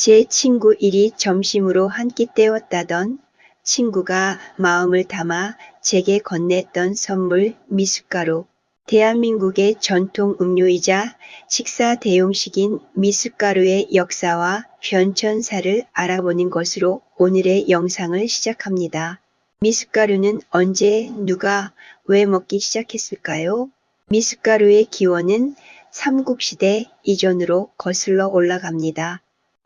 제 친구 일이 점심으로 한 끼 때웠다던 친구가 마음을 담아 제게 건넸던 선물 미숫가루. 대한민국의 전통 음료이자 식사 대용식인 미숫가루의 역사와 변천사를 알아보는 것으로 오늘의 영상을 시작합니다. 미숫가루는 언제, 누가, 왜 먹기 시작했을까요? 미숫가루의 기원은 삼국시대 이전으로 거슬러 올라갑니다.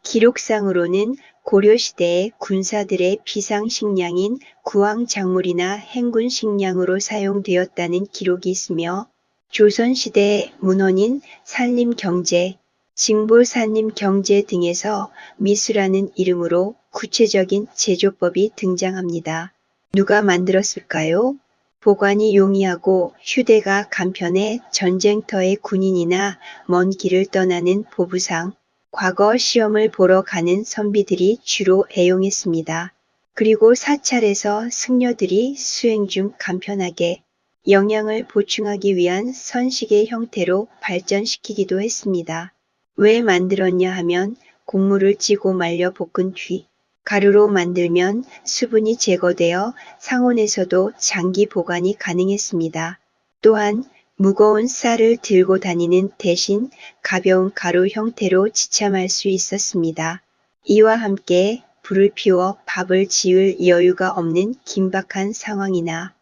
기록상으로는 고려시대의 군사들의 비상식량인 구황작물이나 행군식량으로 사용되었다는 기록이 있으며 조선시대의 문헌인 산림경제, 징보산림경제 등에서 미수라는 이름으로 구체적인 제조법이 등장합니다. 누가 만들었을까요? 보관이 용이하고 휴대가 간편해 전쟁터의 군인이나 먼 길을 떠나는 보부상, 과거 시험을 보러 가는 선비들이 주로 애용했습니다. 그리고 사찰에서 승려들이 수행 중 간편하게 영양을 보충하기 위한 선식의 형태로 발전시키기도 했습니다. 왜 만들었냐 하면 곡물을 찌고 말려 볶은 뒤 가루로 만들면 수분이 제거되어 상온에서도 장기 보관이 가능했습니다. 또한 무거운 쌀을 들고 다니는 대신 가벼운 가루 형태로 지참할 수 있었습니다. 이와 함께 불을 피워 밥을 지을 여유가 없는 긴박한 상황이나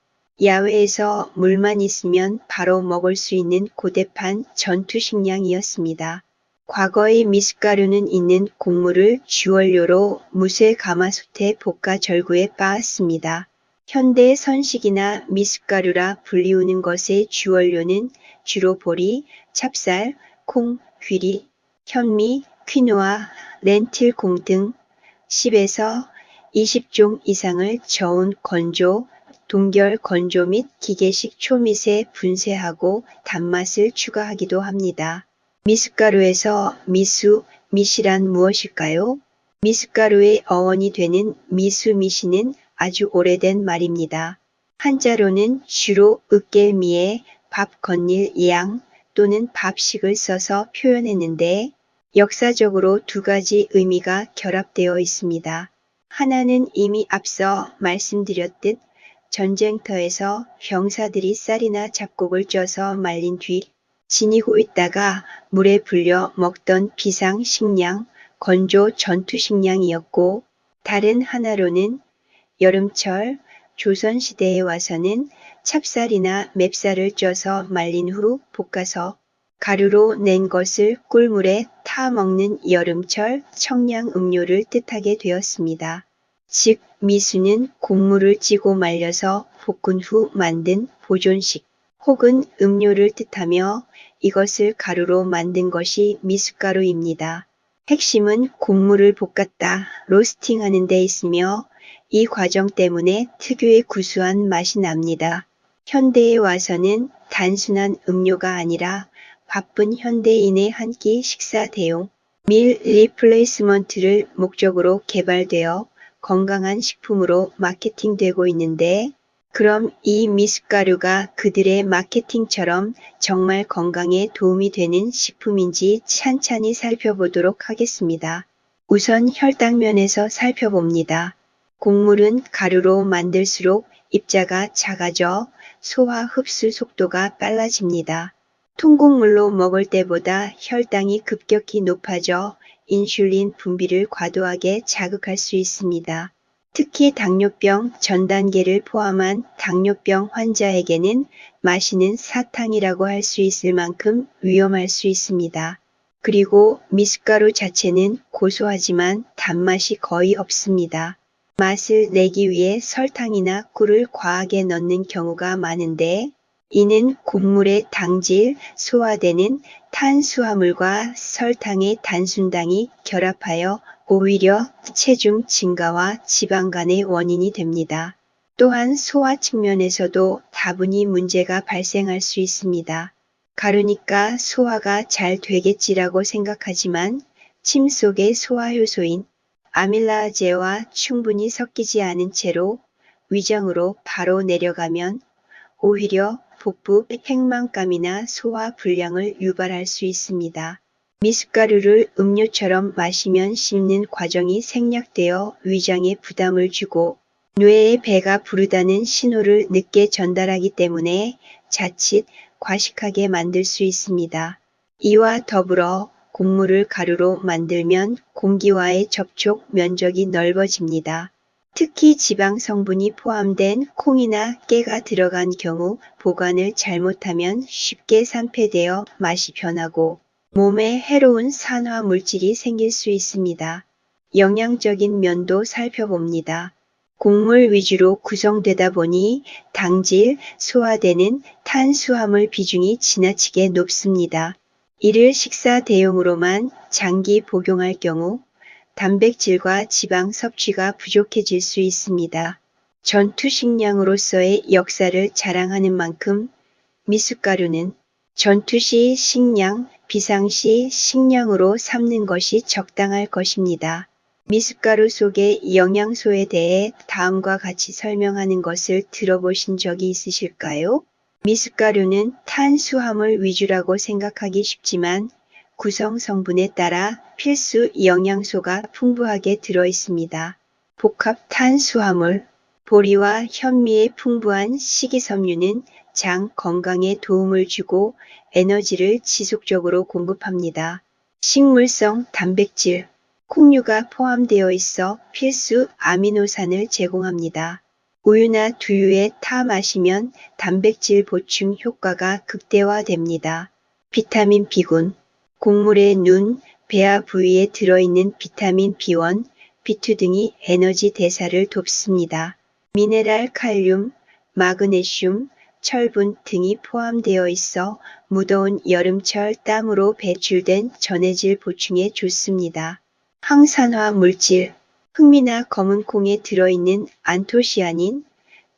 야외에서 물만 있으면 바로 먹을 수 있는 고대판 전투식량이었습니다. 과거의 미숫가루는 있는 곡물을 주원료로 무쇠 가마솥에 볶아 절구에 빻았습니다. 현대의 선식이나 미숫가루라 불리우는 것의 주원료는 주로 보리, 찹쌀, 콩, 귀리, 현미, 퀴노아, 렌틸콩 등 10에서 20종 이상을 저온 건조, 동결 건조 및 기계식 초미세 분쇄하고 단맛을 추가하기도 합니다. 미숫가루에서 미수, 미시란 무엇일까요? 미숫가루의 어원이 되는 미수미시는 아주 오래된 말입니다. 한자로는 주로 으깰미에 밥 건일 양 또는 밥식을 써서 표현했는데 역사적으로 두 가지 의미가 결합되어 있습니다. 하나는 이미 앞서 말씀드렸듯 전쟁터에서 병사들이 쌀이나 잡곡을 쪄서 말린 뒤 지니고 있다가 물에 불려 먹던 비상식량, 건조 전투식량이었고 다른 하나로는 여름철 조선시대에 와서는 찹쌀이나 맵쌀을 쪄서 말린 후 볶아서 가루로 낸 것을 꿀물에 타 먹는 여름철 청량 음료를 뜻하게 되었습니다. 즉 미수는 곡물을 찌고 말려서 볶은 후 만든 보존식 혹은 음료를 뜻하며 이것을 가루로 만든 것이 미숫가루입니다. 핵심은 곡물을 볶았다, 로스팅하는 데 있으며 이 과정 때문에 특유의 구수한 맛이 납니다. 현대에 와서는 단순한 음료가 아니라 바쁜 현대인의 한 끼 식사 대용, 밀 리플레이스먼트를 목적으로 개발되어 건강한 식품으로 마케팅되고 있는데 그럼 이 미숫가루가 그들의 마케팅처럼 정말 건강에 도움이 되는 식품인지 찬찬히 살펴보도록 하겠습니다. 우선 혈당면에서 살펴봅니다. 곡물은 가루로 만들수록 입자가 작아져 소화 흡수 속도가 빨라집니다. 통곡물로 먹을 때보다 혈당이 급격히 높아져 인슐린 분비를 과도하게 자극할 수 있습니다. 특히 당뇨병 전 단계를 포함한 당뇨병 환자에게는 마시는 사탕이라고 할 수 있을 만큼 위험할 수 있습니다. 그리고 미숫가루 자체는 고소하지만 단맛이 거의 없습니다. 맛을 내기 위해 설탕이나 꿀을 과하게 넣는 경우가 많은데 이는 곡물의 당질, 소화되는 탄수화물과 설탕의 단순당이 결합하여 오히려 체중 증가와 지방간의 원인이 됩니다. 또한 소화 측면에서도 다분히 문제가 발생할 수 있습니다. 가루니까 소화가 잘 되겠지라고 생각하지만 침 속의 소화효소인 아밀라제와 충분히 섞이지 않은 채로 위장으로 바로 내려가면 오히려 복부, 핵망감이나 소화 불량을 유발할 수 있습니다. 미숫가루를 음료처럼 마시면 씹는 과정이 생략되어 위장에 부담을 주고 뇌에 배가 부르다는 신호를 늦게 전달하기 때문에 자칫 과식하게 만들 수 있습니다. 이와 더불어 곡물을 가루로 만들면 공기와의 접촉 면적이 넓어집니다. 특히 지방 성분이 포함된 콩이나 깨가 들어간 경우 보관을 잘못하면 쉽게 산패되어 맛이 변하고 몸에 해로운 산화 물질이 생길 수 있습니다. 영양적인 면도 살펴봅니다. 곡물 위주로 구성되다 보니 당질, 소화되는 탄수화물 비중이 지나치게 높습니다. 이를 식사 대용으로만 장기 복용할 경우 단백질과 지방 섭취가 부족해질 수 있습니다. 전투 식량으로서의 역사를 자랑하는 만큼 미숫가루는 전투시 식량, 비상시 식량으로 삼는 것이 적당할 것입니다. 미숫가루 속의 영양소에 대해 다음과 같이 설명하는 것을 들어보신 적이 있으실까요? 미숫가루는 탄수화물 위주라고 생각하기 쉽지만 구성 성분에 따라 필수 영양소가 풍부하게 들어 있습니다. 복합 탄수화물, 보리와 현미의 풍부한 식이섬유는 장 건강에 도움을 주고 에너지를 지속적으로 공급합니다. 식물성 단백질, 콩류가 포함되어 있어 필수 아미노산을 제공합니다. 우유나 두유에 타 마시면 단백질 보충 효과가 극대화됩니다. 비타민 B군, 곡물의 눈, 배아 부위에 들어있는 비타민 B1, B2 등이 에너지 대사를 돕습니다. 미네랄 칼륨, 마그네슘, 철분 등이 포함되어 있어 무더운 여름철 땀으로 배출된 전해질 보충에 좋습니다. 항산화 물질, 흑미나 검은 콩에 들어있는 안토시아닌,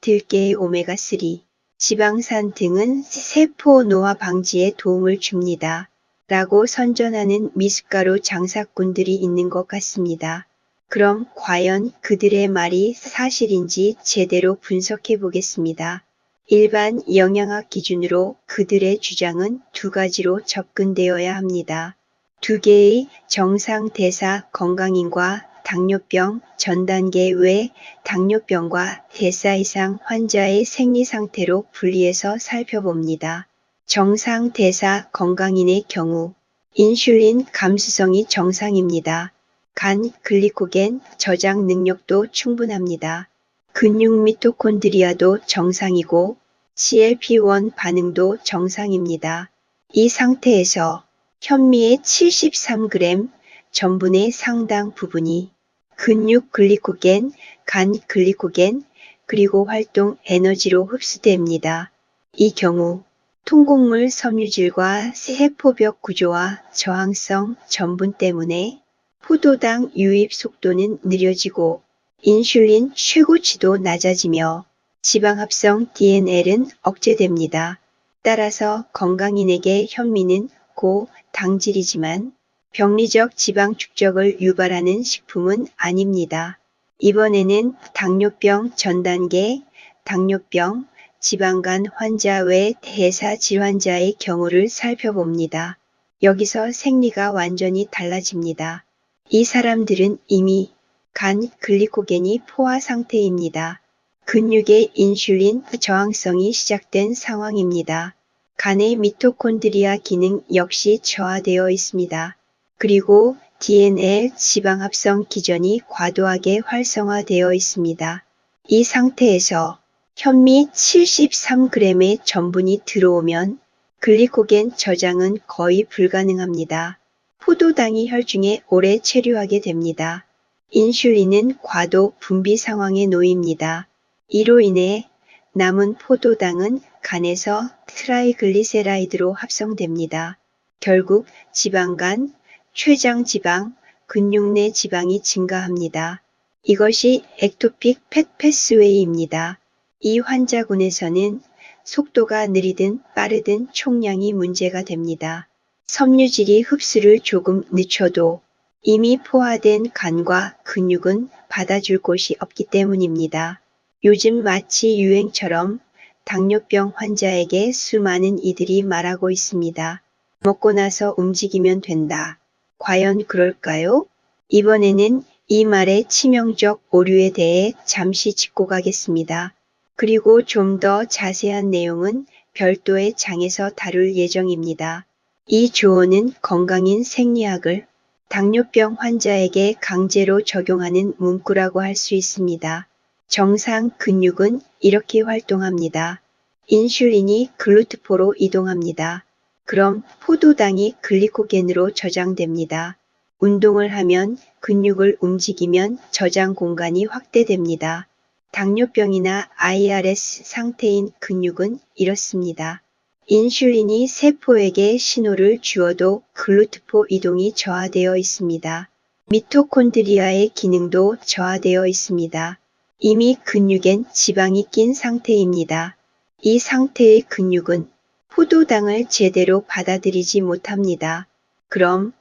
들깨의 오메가3, 지방산 등은 세포 노화 방지에 도움을 줍니다. 라고 선전하는 미숫가루 장사꾼들이 있는 것 같습니다. 그럼 과연 그들의 말이 사실인지 제대로 분석해 보겠습니다. 일반 영양학 기준으로 그들의 주장은 두 가지로 접근되어야 합니다. 두 개의 정상 대사 건강인과 당뇨병 전 단계 외 당뇨병과 대사 이상 환자의 생리 상태로 분리해서 살펴봅니다. 정상 대사 건강인의 경우 인슐린 감수성이 정상입니다. 간 글리코겐 저장 능력도 충분합니다. 근육 미토콘드리아도 정상이고 CLP1 반응도 정상입니다. 이 상태에서 현미의 73g, 전분의 상당 부분이 근육 글리코겐, 간 글리코겐, 그리고 활동 에너지로 흡수됩니다. 이 경우 통곡물 섬유질과 세포벽 구조와 저항성 전분 때문에 포도당 유입 속도는 느려지고 인슐린 최고치도 낮아지며 지방합성 DNL은 억제됩니다. 따라서 건강인에게 현미는 고당질이지만 병리적 지방 축적을 유발하는 식품은 아닙니다. 이번에는 당뇨병 전 단계, 당뇨병, 지방간 환자 외 대사 질환자의 경우를 살펴봅니다. 여기서 생리가 완전히 달라집니다. 이 사람들은 이미 간 글리코겐이 포화 상태입니다. 근육의 인슐린 저항성이 시작된 상황입니다. 간의 미토콘드리아 기능 역시 저하되어 있습니다. 그리고 DNL 지방합성 기전이 과도하게 활성화되어 있습니다. 이 상태에서 현미 73g의 전분이 들어오면 글리코겐 저장은 거의 불가능합니다. 포도당이 혈중에 오래 체류하게 됩니다. 인슐린은 과도 분비 상황에 놓입니다. 이로 인해 남은 포도당은 간에서 트라이글리세라이드로 합성됩니다. 결국 지방간, 췌장지방, 근육 내 지방이 증가합니다. 이것이 액토픽 팻 패스웨이입니다. 이 환자군에서는 속도가 느리든 빠르든 총량이 문제가 됩니다. 섬유질이 흡수를 조금 늦춰도 이미 포화된 간과 근육은 받아줄 곳이 없기 때문입니다. 요즘 마치 유행처럼 당뇨병 환자에게 수많은 이들이 말하고 있습니다. 먹고 나서 움직이면 된다. 과연 그럴까요? 이번에는 이 말의 치명적 오류에 대해 잠시 짚고 가겠습니다. 그리고 좀 더 자세한 내용은 별도의 장에서 다룰 예정입니다. 이 조언은 건강인 생리학을 당뇨병 환자에게 강제로 적용하는 문구라고 할 수 있습니다. 정상 근육은 이렇게 활동합니다. 인슐린이 글루트포로 이동합니다. 그럼 포도당이 글리코겐으로 저장됩니다. 운동을 하면 근육을 움직이면 저장 공간이 확대됩니다. 당뇨병이나 IRS 상태인 근육은 이렇습니다. 인슐린이 세포에게 신호를 주어도 글루트포 이동이 저하되어 있습니다. 미토콘드리아의 기능도 저하되어 있습니다. 이미 근육엔 지방이 낀 상태입니다. 이 상태의 근육은 포도당을 제대로 받아들이지 못합니다. 그럼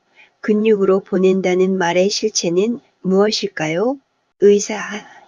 근육으로 보낸다는 말의 실체는 무엇일까요? 의사,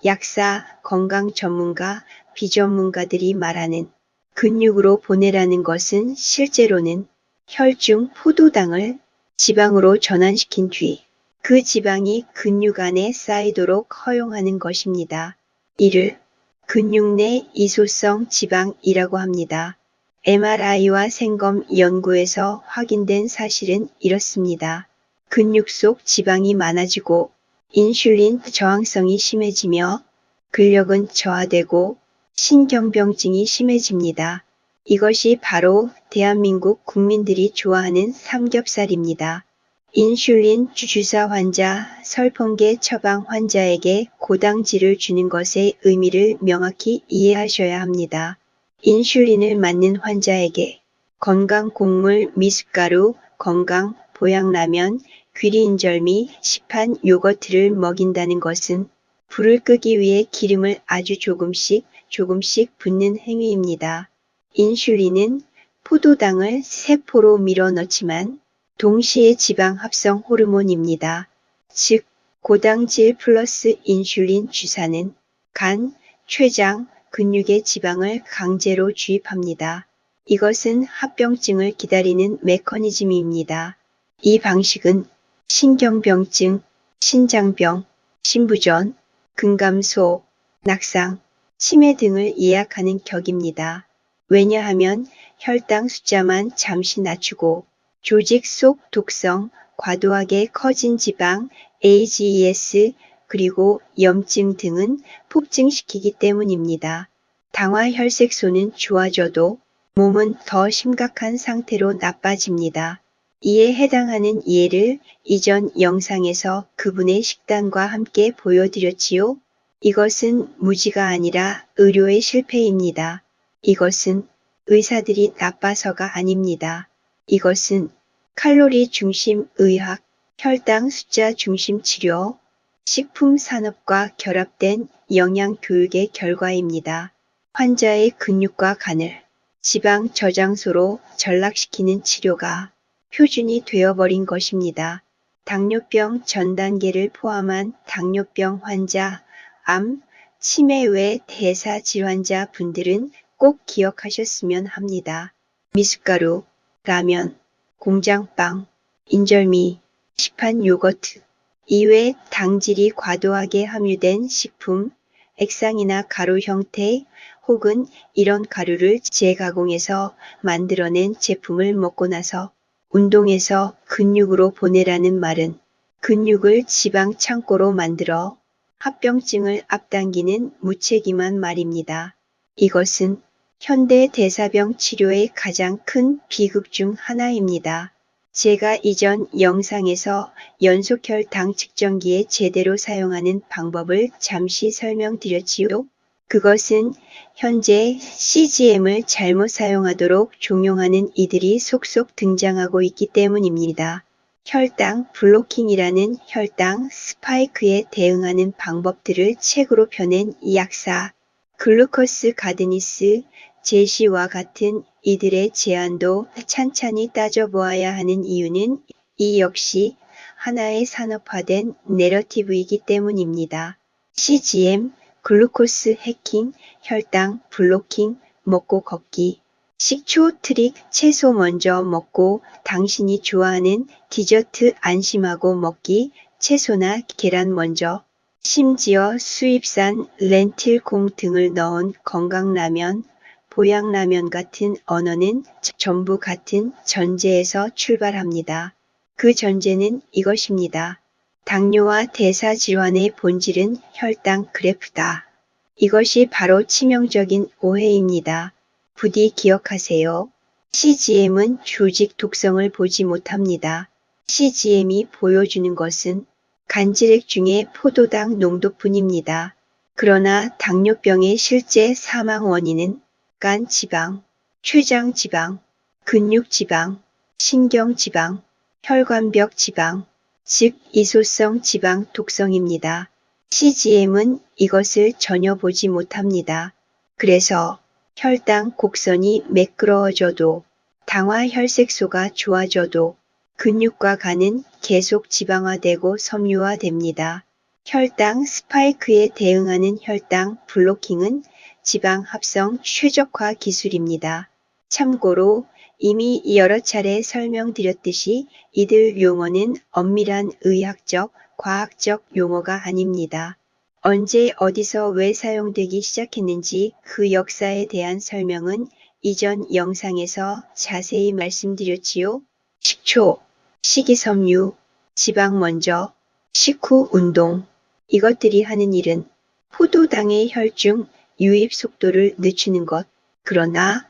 약사, 건강 전문가, 비전문가들이 말하는 근육으로 보내라는 것은 실제로는 혈중 포도당을 지방으로 전환시킨 뒤 그 지방이 근육 안에 쌓이도록 허용하는 것입니다. 이를 근육 내 이소성 지방이라고 합니다. MRI와 생검 연구에서 확인된 사실은 이렇습니다. 근육 속 지방이 많아지고 인슐린 저항성이 심해지며 근력은 저하되고 신경병증이 심해집니다. 이것이 바로 대한민국 국민들이 좋아하는 삼겹살입니다. 인슐린 주사 환자, 설풍계 처방 환자에게 고당질을 주는 것의 의미를 명확히 이해하셔야 합니다. 인슐린을 맞는 환자에게 건강 곡물 미숫가루, 건강 보양라면, 귀리인절미, 시판 요거트를 먹인다는 것은 불을 끄기 위해 기름을 아주 조금씩 붓는 행위입니다. 인슐린은 포도당을 세포로 밀어넣지만 동시에 지방 합성 호르몬입니다. 즉, 고당질 플러스 인슐린 주사는 간, 췌장, 근육의 지방을 강제로 주입합니다. 이것은 합병증을 기다리는 메커니즘입니다. 이 방식은 신경병증, 신장병, 신부전, 근감소, 낙상, 치매 등을 예약하는 격입니다. 왜냐하면 혈당 숫자만 잠시 낮추고 조직 속 독성, 과도하게 커진 지방, AGES, 그리고 염증 등은 폭증시키기 때문입니다. 당화혈색소는 좋아져도 몸은 더 심각한 상태로 나빠집니다. 이에 해당하는 예를 이전 영상에서 그분의 식단과 함께 보여드렸지요. 이것은 무지가 아니라 의료의 실패입니다. 이것은 의사들이 나빠서가 아닙니다. 이것은 칼로리 중심 의학, 혈당 숫자 중심 치료, 식품 산업과 결합된 영양 교육의 결과입니다. 환자의 근육과 간을 지방 저장소로 전락시키는 치료가 표준이 되어버린 것입니다. 당뇨병 전 단계를 포함한 당뇨병 환자, 암, 치매 외 대사 질환자 분들은 꼭 기억하셨으면 합니다. 미숫가루, 라면, 공장빵, 인절미, 시판 요거트 이외 당질이 과도하게 함유된 식품, 액상이나 가루 형태 혹은 이런 가루를 재가공해서 만들어낸 제품을 먹고 나서 운동해서 근육으로 보내라는 말은 근육을 지방 창고로 만들어 합병증을 앞당기는 무책임한 말입니다. 이것은 현대 대사병 치료의 가장 큰 비극 중 하나입니다. 제가 이전 영상에서 연속혈당 측정기에 제대로 사용하는 방법을 잠시 설명드렸지요. 그것은 현재 CGM을 잘못 사용하도록 종용하는 이들이 속속 등장하고 있기 때문입니다. 혈당 블로킹이라는 혈당 스파이크에 대응하는 방법들을 책으로 펴낸 약사 글루커스 가드니스 제시와 같은 이들의 제안도 찬찬히 따져보아야 하는 이유는 이 역시 하나의 산업화된 내러티브이기 때문입니다. CGM, 글루코스 해킹, 혈당 블로킹, 먹고 걷기, 식초 트릭 채소 먼저 먹고 당신이 좋아하는 디저트 안심하고 먹기 채소나 계란 먼저 심지어 수입산 렌틸콩 등을 넣은 건강라면, 보양라면 같은 언어는 전부 같은 전제에서 출발합니다. 그 전제는 이것입니다. 당뇨와 대사질환의 본질은 혈당 그래프다. 이것이 바로 치명적인 오해입니다. 부디 기억하세요. CGM은 조직 독성을 보지 못합니다. CGM이 보여주는 것은 간질액 중에 포도당 농도뿐입니다. 그러나 당뇨병의 실제 사망 원인은 간 지방, 췌장 지방, 근육 지방, 신경 지방, 혈관벽 지방, 즉 이소성 지방 독성입니다. CGM은 이것을 전혀 보지 못합니다. 그래서 혈당 곡선이 매끄러워져도 당화 혈색소가 좋아져도 근육과 간은 계속 지방화되고 섬유화됩니다. 혈당 스파이크에 대응하는 혈당 블로킹은 지방 합성 최적화 기술입니다. 참고로 이미 여러 차례 설명드렸듯이 이들 용어는 엄밀한 의학적, 과학적 용어가 아닙니다. 언제 어디서 왜 사용되기 시작했는지 그 역사에 대한 설명은 이전 영상에서 자세히 말씀드렸지요. 식초, 식이섬유, 지방 먼저, 식후 운동. 이것들이 하는 일은 포도당의 혈중 유입 속도를 늦추는 것. 그러나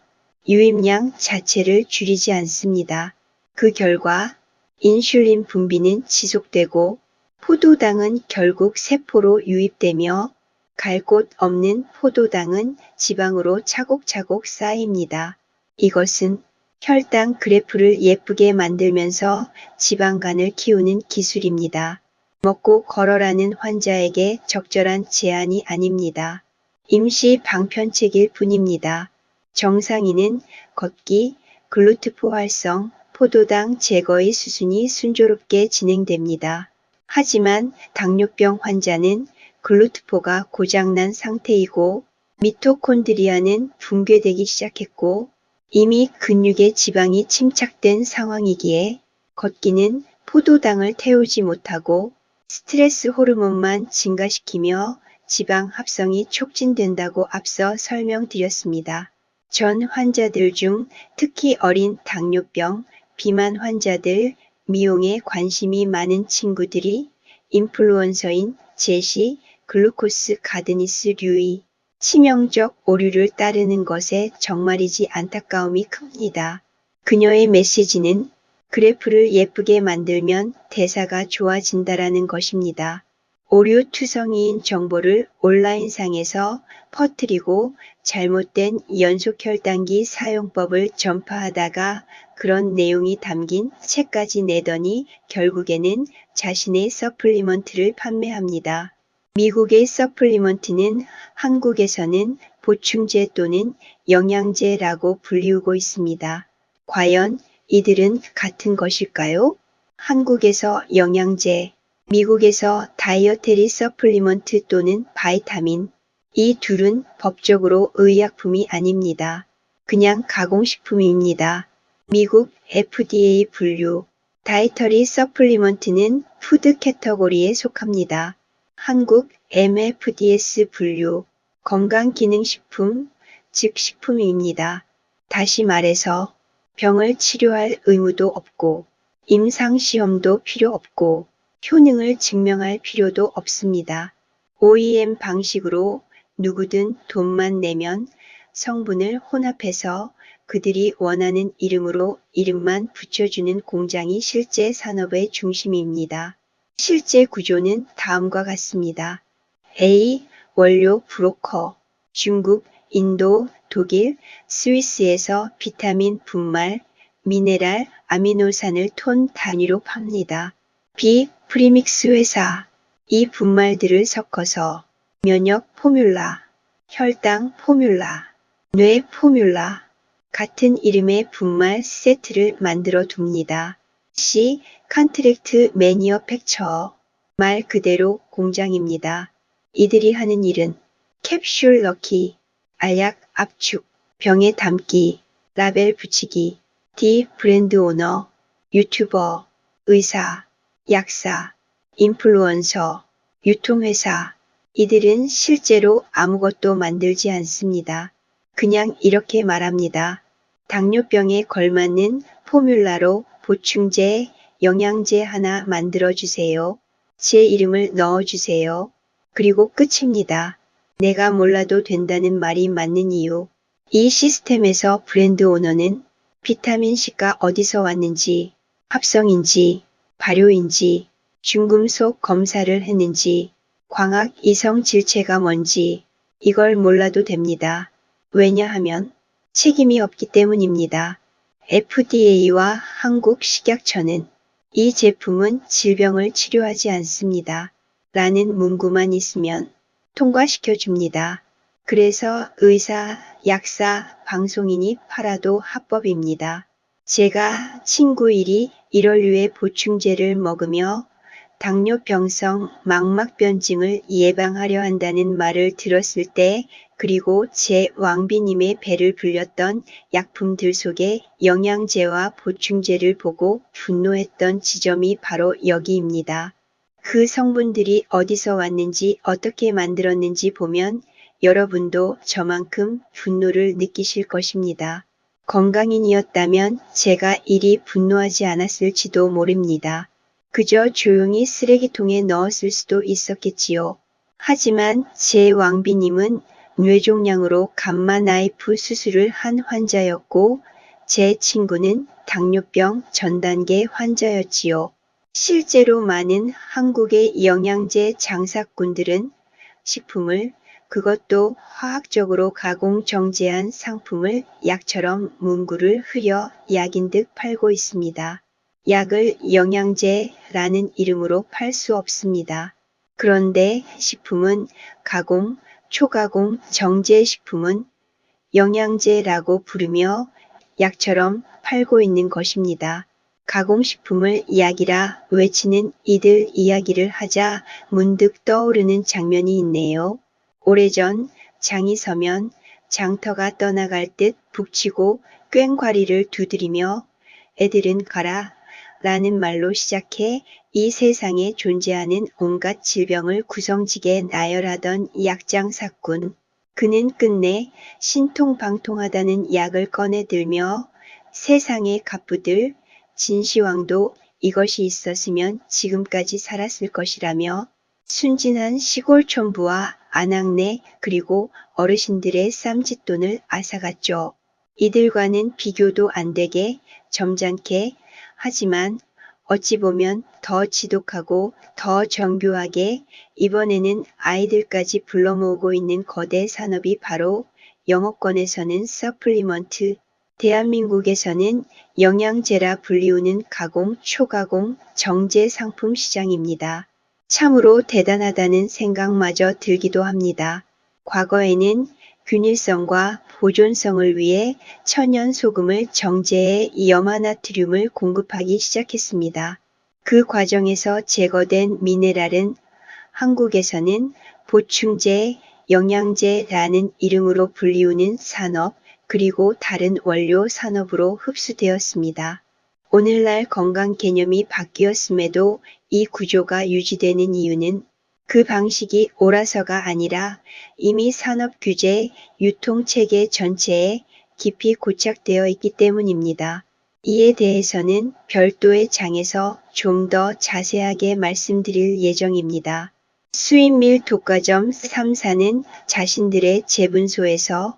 유입량 자체를 줄이지 않습니다. 그 결과 인슐린 분비는 지속되고 포도당은 결국 세포로 유입되며 갈 곳 없는 포도당은 지방으로 차곡차곡 쌓입니다. 이것은 혈당 그래프를 예쁘게 만들면서 지방간을 키우는 기술입니다. 먹고 걸어라는 환자에게 적절한 제안이 아닙니다. 임시 방편책일 뿐입니다. 정상인은 걷기, 글루트포 활성, 포도당 제거의 수순이 순조롭게 진행됩니다. 하지만 당뇨병 환자는 글루트포가 고장난 상태이고 미토콘드리아는 붕괴되기 시작했고 이미 근육에 지방이 침착된 상황이기에 걷기는 포도당을 태우지 못하고 스트레스 호르몬만 증가시키며 지방 합성이 촉진된다고 앞서 설명드렸습니다. 전 환자들 중 특히 어린 당뇨병, 비만 환자들, 미용에 관심이 많은 친구들이 인플루언서인 제시, 글루코스 가드니스 류의 치명적 오류를 따르는 것에 정말이지 안타까움이 큽니다. 그녀의 메시지는 그래프를 예쁘게 만들면 대사가 좋아진다라는 것입니다. 오류투성이인 정보를 온라인상에서 퍼뜨리고 잘못된 연속혈당기 사용법을 전파하다가 그런 내용이 담긴 책까지 내더니 결국에는 자신의 서플리먼트를 판매합니다. 미국의 서플리먼트는 한국에서는 보충제 또는 영양제라고 불리우고 있습니다. 과연 이들은 같은 것일까요? 한국에서 영양제, 미국에서 다이어테리 서플리먼트 또는 바이타민. 이 둘은 법적으로 의약품이 아닙니다. 그냥 가공식품입니다. 미국 FDA 분류, 다이어터리 서플리먼트는 푸드 캐터고리에 속합니다. 한국 MFDS 분류, 건강기능식품, 즉 식품입니다. 다시 말해서 병을 치료할 의무도 없고 임상시험도 필요 없고 효능을 증명할 필요도 없습니다. OEM 방식으로 누구든 돈만 내면 성분을 혼합해서 그들이 원하는 이름으로 이름만 붙여주는 공장이 실제 산업의 중심입니다. 실제 구조는 다음과 같습니다. A. 원료 브로커, 중국, 인도, 독일, 스위스에서 비타민 분말, 미네랄, 아미노산을 톤 단위로 팝니다. B. 프리믹스 회사, 이 분말들을 섞어서 면역 포뮬라, 혈당 포뮬라, 뇌 포뮬라, 같은 이름의 분말 세트를 만들어 둡니다. C. 컨트랙트 매니어팩처, 말 그대로 공장입니다. 이들이 하는 일은 캡슐 넣기, 알약 압축, 병에 담기, 라벨 붙이기, D 브랜드 오너, 유튜버, 의사, 약사, 인플루언서, 유통회사. 이들은 실제로 아무것도 만들지 않습니다. 그냥 이렇게 말합니다. 당뇨병에 걸맞는 포뮬라로 보충제, 영양제 하나 만들어주세요. 제 이름을 넣어주세요. 그리고 끝입니다. 내가 몰라도 된다는 말이 맞는 이유. 이 시스템에서 브랜드 오너는 비타민C가 어디서 왔는지, 합성인지, 발효인지, 중금속 검사를 했는지, 광학 이성 질체가 뭔지 이걸 몰라도 됩니다. 왜냐하면 책임이 없기 때문입니다. FDA와 한국식약처는 이 제품은 질병을 치료하지 않습니다. 라는 문구만 있으면 통과시켜 줍니다. 그래서 의사, 약사, 방송인이 팔아도 합법입니다. 제가 친구 일이 이럴 류의 보충제를 먹으며 당뇨병성 망막변증을 예방하려 한다는 말을 들었을 때, 그리고 제 왕비님의 배를 불렸던 약품들 속에 영양제와 보충제를 보고 분노했던 지점이 바로 여기입니다. 그 성분들이 어디서 왔는지 어떻게 만들었는지 보면 여러분도 저만큼 분노를 느끼실 것입니다. 건강인이었다면 제가 이리 분노하지 않았을지도 모릅니다. 그저 조용히 쓰레기통에 넣었을 수도 있었겠지요. 하지만 제 왕비님은 뇌종양으로 감마 나이프 수술을 한 환자였고 제 친구는 당뇨병 전단계 환자였지요. 실제로 많은 한국의 영양제 장사꾼들은 식품을, 그것도 화학적으로 가공 정제한 상품을 약처럼 문구를 흐려 약인 듯 팔고 있습니다. 약을 영양제라는 이름으로 팔 수 없습니다. 그런데 식품은 가공, 초가공, 정제식품은 영양제라고 부르며 약처럼 팔고 있는 것입니다. 가공식품을 약이라 외치는 이들 이야기를 하자 문득 떠오르는 장면이 있네요. 오래전 장이 서면 장터가 떠나갈 듯 북치고 꽹과리를 두드리며 애들은 가라 라는 말로 시작해 이 세상에 존재하는 온갖 질병을 구성지게 나열하던 약장사꾼. 그는 끝내 신통방통하다는 약을 꺼내들며 세상의 갑부들, 진시황도 이것이 있었으면 지금까지 살았을 것이라며 순진한 시골촌부와 아낙네 그리고 어르신들의 쌈짓돈을 앗아갔죠. 이들과는 비교도 안 되게 점잖게, 하지만 어찌 보면 더 지독하고 더 정교하게 이번에는 아이들까지 불러 모으고 있는 거대 산업이 바로 영어권에서는 서플리먼트, 대한민국에서는 영양제라 불리우는 가공, 초가공, 정제 상품 시장입니다. 참으로 대단하다는 생각마저 들기도 합니다. 과거에는 균일성과 보존성을 위해 천연 소금을 정제해 염화나트륨을 공급하기 시작했습니다. 그 과정에서 제거된 미네랄은 한국에서는 보충제, 영양제라는 이름으로 불리우는 산업, 그리고 다른 원료 산업으로 흡수되었습니다. 오늘날 건강 개념이 바뀌었음에도 이 구조가 유지되는 이유는 그 방식이 옳아서가 아니라 이미 산업 규제, 유통체계 전체에 깊이 고착되어 있기 때문입니다. 이에 대해서는 별도의 장에서 좀 더 자세하게 말씀드릴 예정입니다. 수입밀 독과점 3사는 자신들의 제분소에서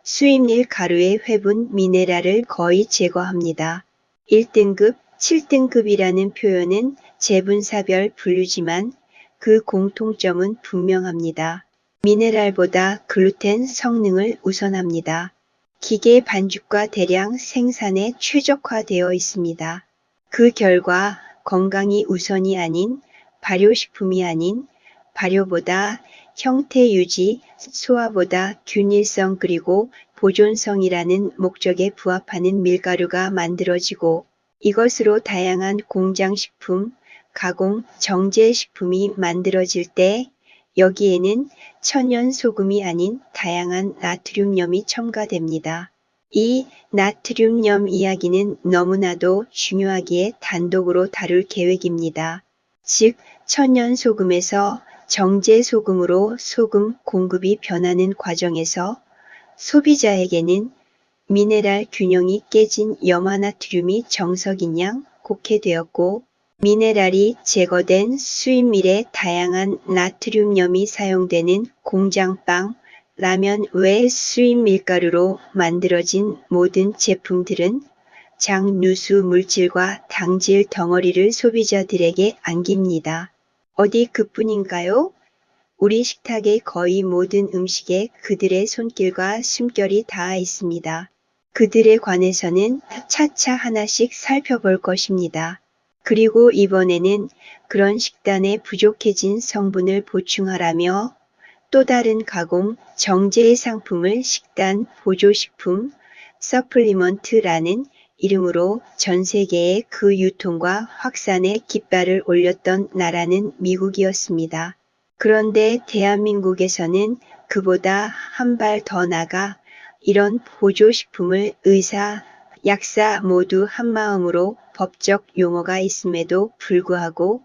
수입밀 가루의 회분 미네랄을 거의 제거합니다. 1등급, 7등급이라는 표현은 제분사별 분류지만 그 공통점은 분명합니다. 미네랄보다 글루텐 성능을 우선합니다. 기계 반죽과 대량 생산에 최적화되어 있습니다. 그 결과 건강이 우선이 아닌, 발효식품이 아닌, 발효보다 형태 유지, 소화보다 균일성 그리고 보존성이라는 목적에 부합하는 밀가루가 만들어지고 이것으로 다양한 공장식품, 가공, 정제식품이 만들어질 때 여기에는 천연 소금이 아닌 다양한 나트륨염이 첨가됩니다. 이 나트륨염 이야기는 너무나도 중요하기에 단독으로 다룰 계획입니다. 즉, 천연소금에서 정제소금으로 소금 공급이 변하는 과정에서 소비자에게는 미네랄 균형이 깨진 염화나트륨이 정석인 양 곡해되었고, 미네랄이 제거된 수입밀의 다양한 나트륨염이 사용되는 공장빵, 라면 외 수입 밀가루로 만들어진 모든 제품들은 장누수 물질과 당질 덩어리를 소비자들에게 안깁니다. 어디 그뿐인가요? 우리 식탁의 거의 모든 음식에 그들의 손길과 숨결이 닿아 있습니다. 그들에 관해서는 차차 하나씩 살펴볼 것입니다. 그리고 이번에는 그런 식단에 부족해진 성분을 보충하라며 또 다른 가공 정제의 상품을 식단 보조식품 서플리먼트라는 이름으로 전 세계에 그 유통과 확산에 깃발을 올렸던 나라는 미국이었습니다. 그런데 대한민국에서는 그보다 한 발 더 나가 이런 보조식품을 의사, 약사 모두 한마음으로 법적 용어가 있음에도 불구하고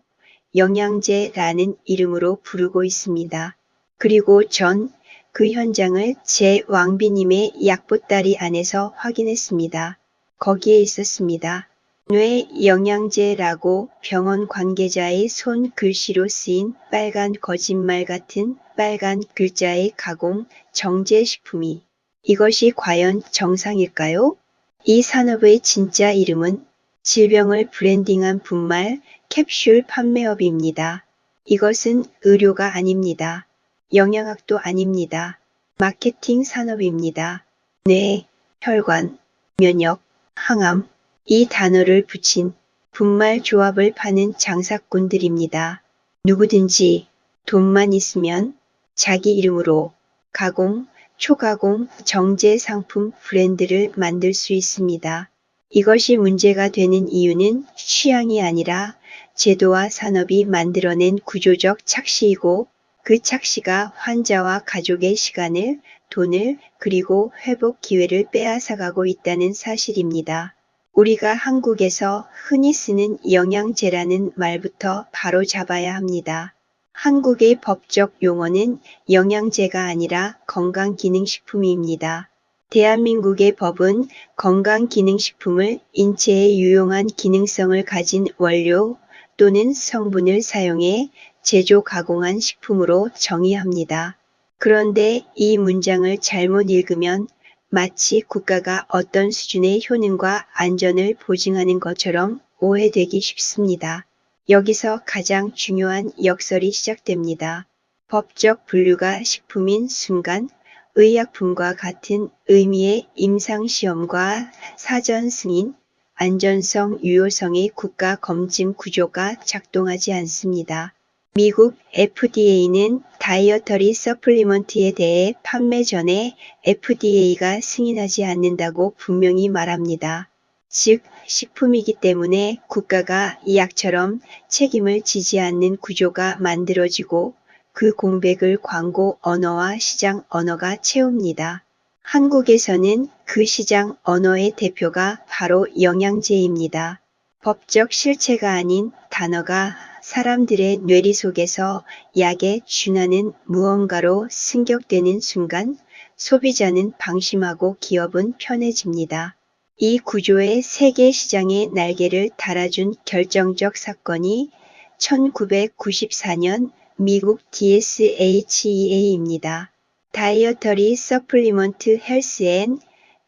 영양제라는 이름으로 부르고 있습니다. 그리고 전 그 현장을 제 왕비님의 약보따리 안에서 확인했습니다. 거기에 있었습니다. 뇌 영양제라고 병원 관계자의 손 글씨로 쓰인 빨간 거짓말 같은 빨간 글자의 가공 정제식품이 이것이 과연 정상일까요? 이 산업의 진짜 이름은 질병을 브랜딩한 분말 캡슐 판매업입니다. 이것은 의료가 아닙니다. 영양학도 아닙니다. 마케팅 산업입니다. 뇌, 혈관, 면역, 항암, 이 단어를 붙인 분말 조합을 파는 장사꾼들입니다. 누구든지 돈만 있으면 자기 이름으로 가공, 초가공, 정제 상품 브랜드를 만들 수 있습니다. 이것이 문제가 되는 이유는 취향이 아니라 제도와 산업이 만들어낸 구조적 착시이고 그 착시가 환자와 가족의 시간을, 돈을, 그리고 회복 기회를 빼앗아가고 있다는 사실입니다. 우리가 한국에서 흔히 쓰는 영양제라는 말부터 바로 잡아야 합니다. 한국의 법적 용어는 영양제가 아니라 건강기능식품입니다. 대한민국의 법은 건강기능식품을 인체에 유용한 기능성을 가진 원료 또는 성분을 사용해 제조 가공한 식품으로 정의합니다. 그런데 이 문장을 잘못 읽으면 마치 국가가 어떤 수준의 효능과 안전을 보증하는 것처럼 오해되기 쉽습니다. 여기서 가장 중요한 역설이 시작됩니다. 법적 분류가 식품인 순간 의약품과 같은 의미의 임상시험과 사전 승인, 안전성, 유효성의 국가 검증 구조가 작동하지 않습니다. 미국 FDA는 다이어터리 서플리먼트에 대해 판매 전에 FDA가 승인하지 않는다고 분명히 말합니다. 즉, 식품이기 때문에 국가가 이 약처럼 책임을 지지 않는 구조가 만들어지고 그 공백을 광고 언어와 시장 언어가 채웁니다. 한국에서는 그 시장 언어의 대표가 바로 영양제입니다. 법적 실체가 아닌 단어가 사람들의 뇌리 속에서 약에 준하는 무언가로 승격되는 순간 소비자는 방심하고 기업은 편해집니다. 이 구조의 세계 시장의 날개를 달아준 결정적 사건이 1994년 미국 DSHEA입니다. 다이어터리 서플리먼트 헬스 앤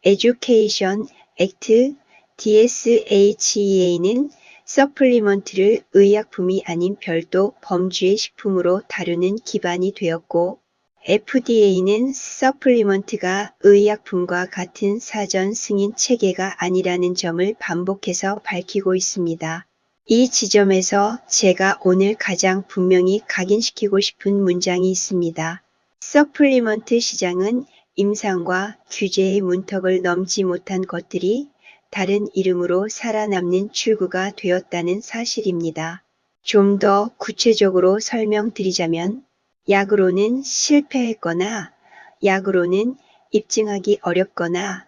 에듀케이션 액트 DSHEA는 서플리먼트를 의약품이 아닌 별도 범주의 식품으로 다루는 기반이 되었고 FDA는 서플리먼트가 의약품과 같은 사전 승인 체계가 아니라는 점을 반복해서 밝히고 있습니다. 이 지점에서 제가 오늘 가장 분명히 각인시키고 싶은 문장이 있습니다. 서플리먼트 시장은 임상과 규제의 문턱을 넘지 못한 것들이 다른 이름으로 살아남는 출구가 되었다는 사실입니다. 좀 더 구체적으로 설명드리자면 약으로는 실패했거나 약으로는 입증하기 어렵거나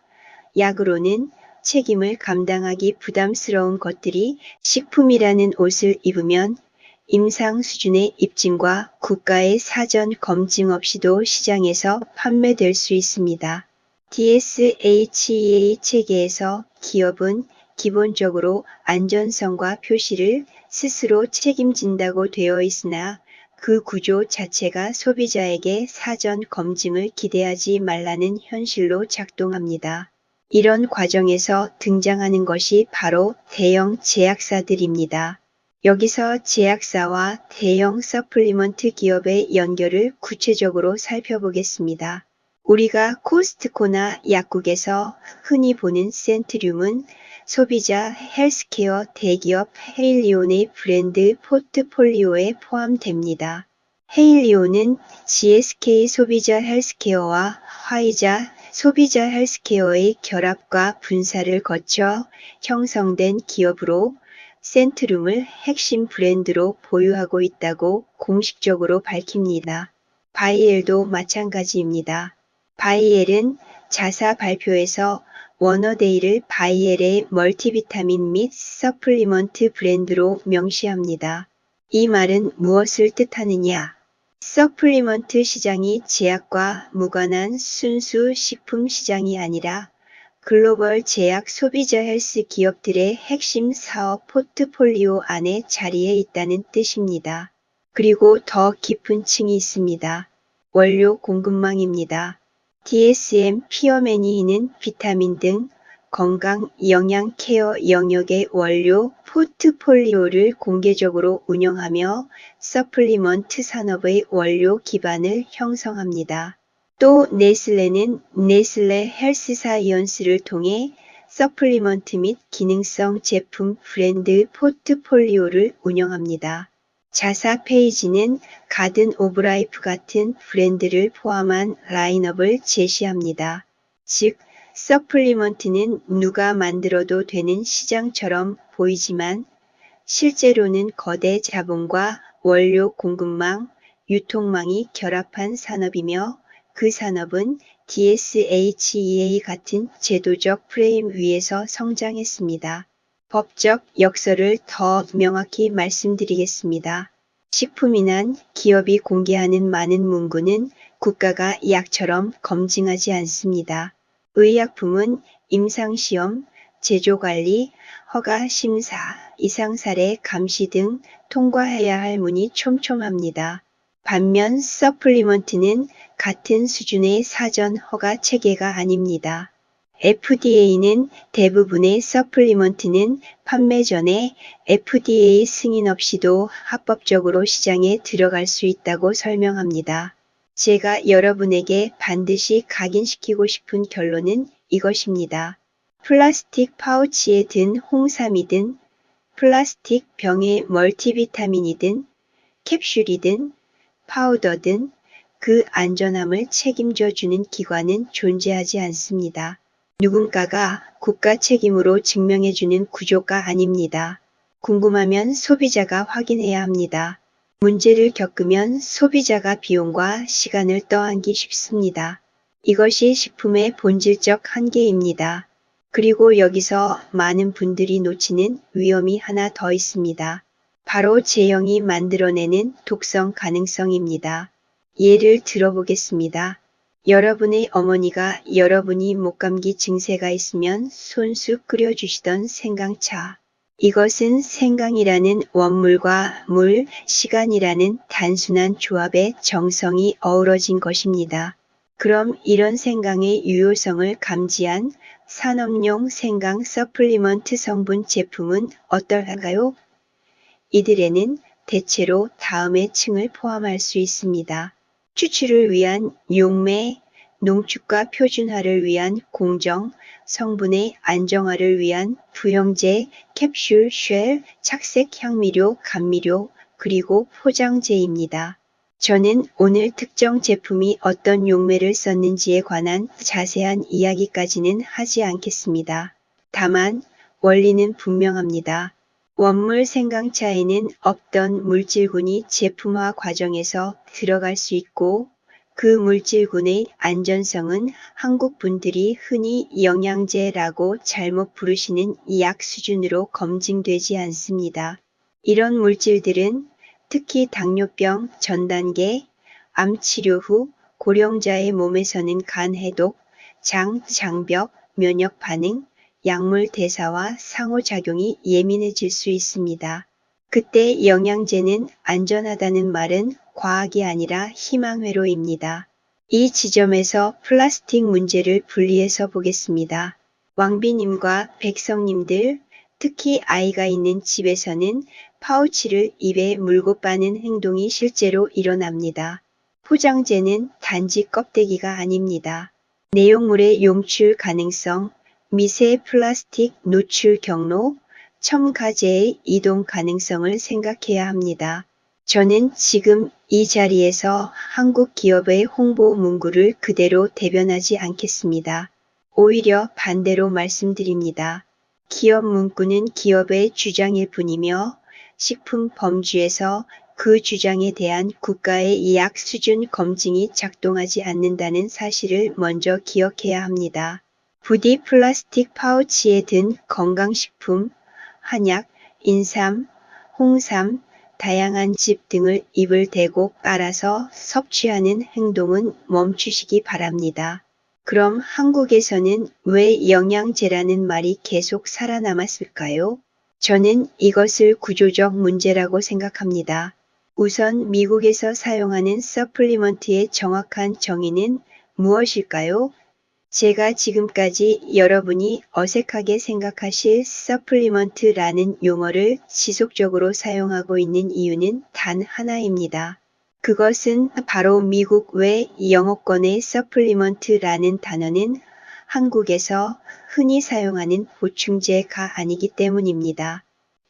약으로는 책임을 감당하기 부담스러운 것들이 식품이라는 옷을 입으면 임상 수준의 입증과 국가의 사전 검증 없이도 시장에서 판매될 수 있습니다. DSHEA 체계에서 기업은 기본적으로 안전성과 표시를 스스로 책임진다고 되어 있으나 그 구조 자체가 소비자에게 사전 검증을 기대하지 말라는 현실로 작동합니다. 이런 과정에서 등장하는 것이 바로 대형 제약사들입니다. 여기서 제약사와 대형 서플리먼트 기업의 연결을 구체적으로 살펴보겠습니다. 우리가 코스트코나 약국에서 흔히 보는 센트륨은 소비자 헬스케어 대기업 헤일리온의 브랜드 포트폴리오에 포함됩니다. 헤일리온은 GSK 소비자 헬스케어와 화이자 소비자 헬스케어의 결합과 분사를 거쳐 형성된 기업으로 센트룸을 핵심 브랜드로 보유하고 있다고 공식적으로 밝힙니다. 바이엘도 마찬가지입니다. 바이엘은 자사 발표에서 워너데이를 바이엘의 멀티비타민 및 서플리먼트 브랜드로 명시합니다. 이 말은 무엇을 뜻하느냐? 서플리먼트 시장이 제약과 무관한 순수 식품 시장이 아니라 글로벌 제약 소비자 헬스 기업들의 핵심 사업 포트폴리오 안에 자리해 있다는 뜻입니다. 그리고 더 깊은 층이 있습니다. 원료 공급망입니다. DSM 피어매니는 비타민 등 건강 영양 케어 영역의 원료 포트폴리오를 공개적으로 운영하며 서플리먼트 산업의 원료 기반을 형성합니다. 또 네슬레는 네슬레 헬스사이언스를 통해 서플리먼트 및 기능성 제품 브랜드 포트폴리오를 운영합니다. 자사 페이지는 가든 오브 라이프 같은 브랜드를 포함한 라인업을 제시합니다. 즉, 서플리먼트는 누가 만들어도 되는 시장처럼 보이지만 실제로는 거대 자본과 원료 공급망, 유통망이 결합한 산업이며 그 산업은 DSHEA 같은 제도적 프레임 위에서 성장했습니다. 법적 역설을 더 명확히 말씀드리겠습니다. 식품이란 기업이 공개하는 많은 문구는 국가가 약처럼 검증하지 않습니다. 의약품은 임상시험, 제조관리, 허가심사, 이상사례 감시 등 통과해야 할 문이 촘촘합니다. 반면 서플리먼트는 같은 수준의 사전 허가 체계가 아닙니다. FDA는 대부분의 서플리먼트는 판매 전에 FDA 승인 없이도 합법적으로 시장에 들어갈 수 있다고 설명합니다. 제가 여러분에게 반드시 각인시키고 싶은 결론은 이것입니다. 플라스틱 파우치에 든 홍삼이든 플라스틱 병에 멀티비타민이든 캡슐이든 파우더든 그 안전함을 책임져 주는 기관은 존재하지 않습니다. 누군가가 국가 책임으로 증명해주는 구조가 아닙니다. 궁금하면 소비자가 확인해야 합니다. 문제를 겪으면 소비자가 비용과 시간을 떠안기 쉽습니다. 이것이 식품의 본질적 한계입니다. 그리고 여기서 많은 분들이 놓치는 위험이 하나 더 있습니다. 바로 제형이 만들어내는 독성 가능성입니다. 예를 들어보겠습니다. 여러분의 어머니가 여러분이 목감기 증세가 있으면 손수 끓여주시던 생강차. 이것은 생강이라는 원물과 물, 시간이라는 단순한 조합의 정성이 어우러진 것입니다. 그럼 이런 생강의 유효성을 감지한 산업용 생강 서플리먼트 성분 제품은 어떨까요? 이들에는 대체로 다음의 층을 포함할 수 있습니다. 추출을 위한 용매, 농축과 표준화를 위한 공정, 성분의 안정화를 위한 부형제, 캡슐, 쉘, 착색 향미료, 감미료, 그리고 포장재입니다. 저는 오늘 특정 제품이 어떤 용매를 썼는지에 관한 자세한 이야기까지는 하지 않겠습니다. 다만 원리는 분명합니다. 원물 생강차에는 없던 물질군이 제품화 과정에서 들어갈 수 있고 그 물질군의 안전성은 한국 분들이 흔히 영양제라고 잘못 부르시는 약 수준으로 검증되지 않습니다. 이런 물질들은 특히 당뇨병 전단계, 암 치료 후 고령자의 몸에서는 간 해독, 장벽, 면역 반응, 약물 대사와 상호작용이 예민해질 수 있습니다. 그때 영양제는 안전하다는 말은 과학이 아니라 희망회로입니다. 이 지점에서 플라스틱 문제를 분리해서 보겠습니다. 왕비님과 백성님들, 특히 아이가 있는 집에서는 파우치를 입에 물고 빠는 행동이 실제로 일어납니다. 포장재는 단지 껍데기가 아닙니다. 내용물의 용출 가능성, 미세 플라스틱 노출 경로, 첨가제의 이동 가능성을 생각해야 합니다. 저는 지금 이 자리에서 한국 기업의 홍보 문구를 그대로 대변하지 않겠습니다. 오히려 반대로 말씀드립니다. 기업 문구는 기업의 주장일 뿐이며 식품 범주에서 그 주장에 대한 국가의 약 수준 검증이 작동하지 않는다는 사실을 먼저 기억해야 합니다. 부디 플라스틱 파우치에 든 건강식품, 한약, 인삼, 홍삼, 다양한 즙 등을 입을 대고 빨아서 섭취하는 행동은 멈추시기 바랍니다. 그럼 한국에서는 왜 영양제라는 말이 계속 살아남았을까요? 저는 이것을 구조적 문제라고 생각합니다. 우선 미국에서 사용하는 서플리먼트의 정확한 정의는 무엇일까요? 제가 지금까지 여러분이 어색하게 생각하실 서플리먼트라는 용어를 지속적으로 사용하고 있는 이유는 단 하나입니다. 그것은 바로 미국 외 영어권의 서플리먼트라는 단어는 한국에서 흔히 사용하는 보충제가 아니기 때문입니다.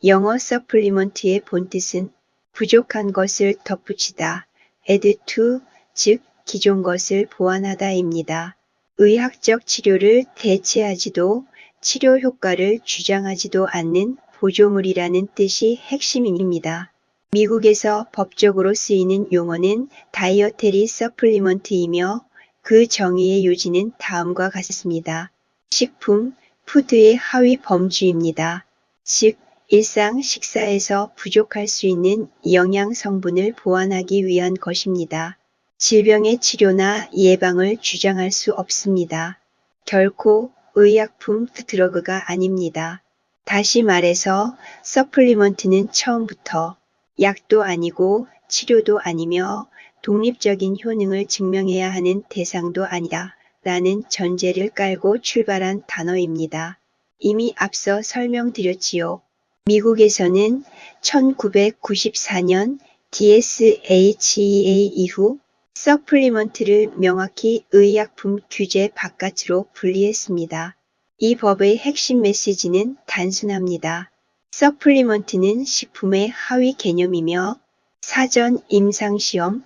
영어 서플리먼트의 본뜻은 부족한 것을 덧붙이다, add to, 즉 기존 것을 보완하다입니다. 의학적 치료를 대체하지도 치료 효과를 주장하지도 않는 보조물이라는 뜻이 핵심입니다. 미국에서 법적으로 쓰이는 용어는 다이어테리 서플리먼트이며 그 정의의 요지는 다음과 같습니다. 식품, 푸드의 하위 범주입니다. 즉, 일상 식사에서 부족할 수 있는 영양 성분을 보완하기 위한 것입니다. 질병의 치료나 예방을 주장할 수 없습니다. 결코 의약품 드러그가 아닙니다. 다시 말해서 서플리먼트는 처음부터 약도 아니고 치료도 아니며 독립적인 효능을 증명해야 하는 대상도 아니다 라는 전제를 깔고 출발한 단어입니다. 이미 앞서 설명드렸지요. 미국에서는 1994년 DSHEA 이후 서플리먼트를 명확히 의약품 규제 바깥으로 분리했습니다. 이 법의 핵심 메시지는 단순합니다. 서플리먼트는 식품의 하위 개념이며 사전 임상시험,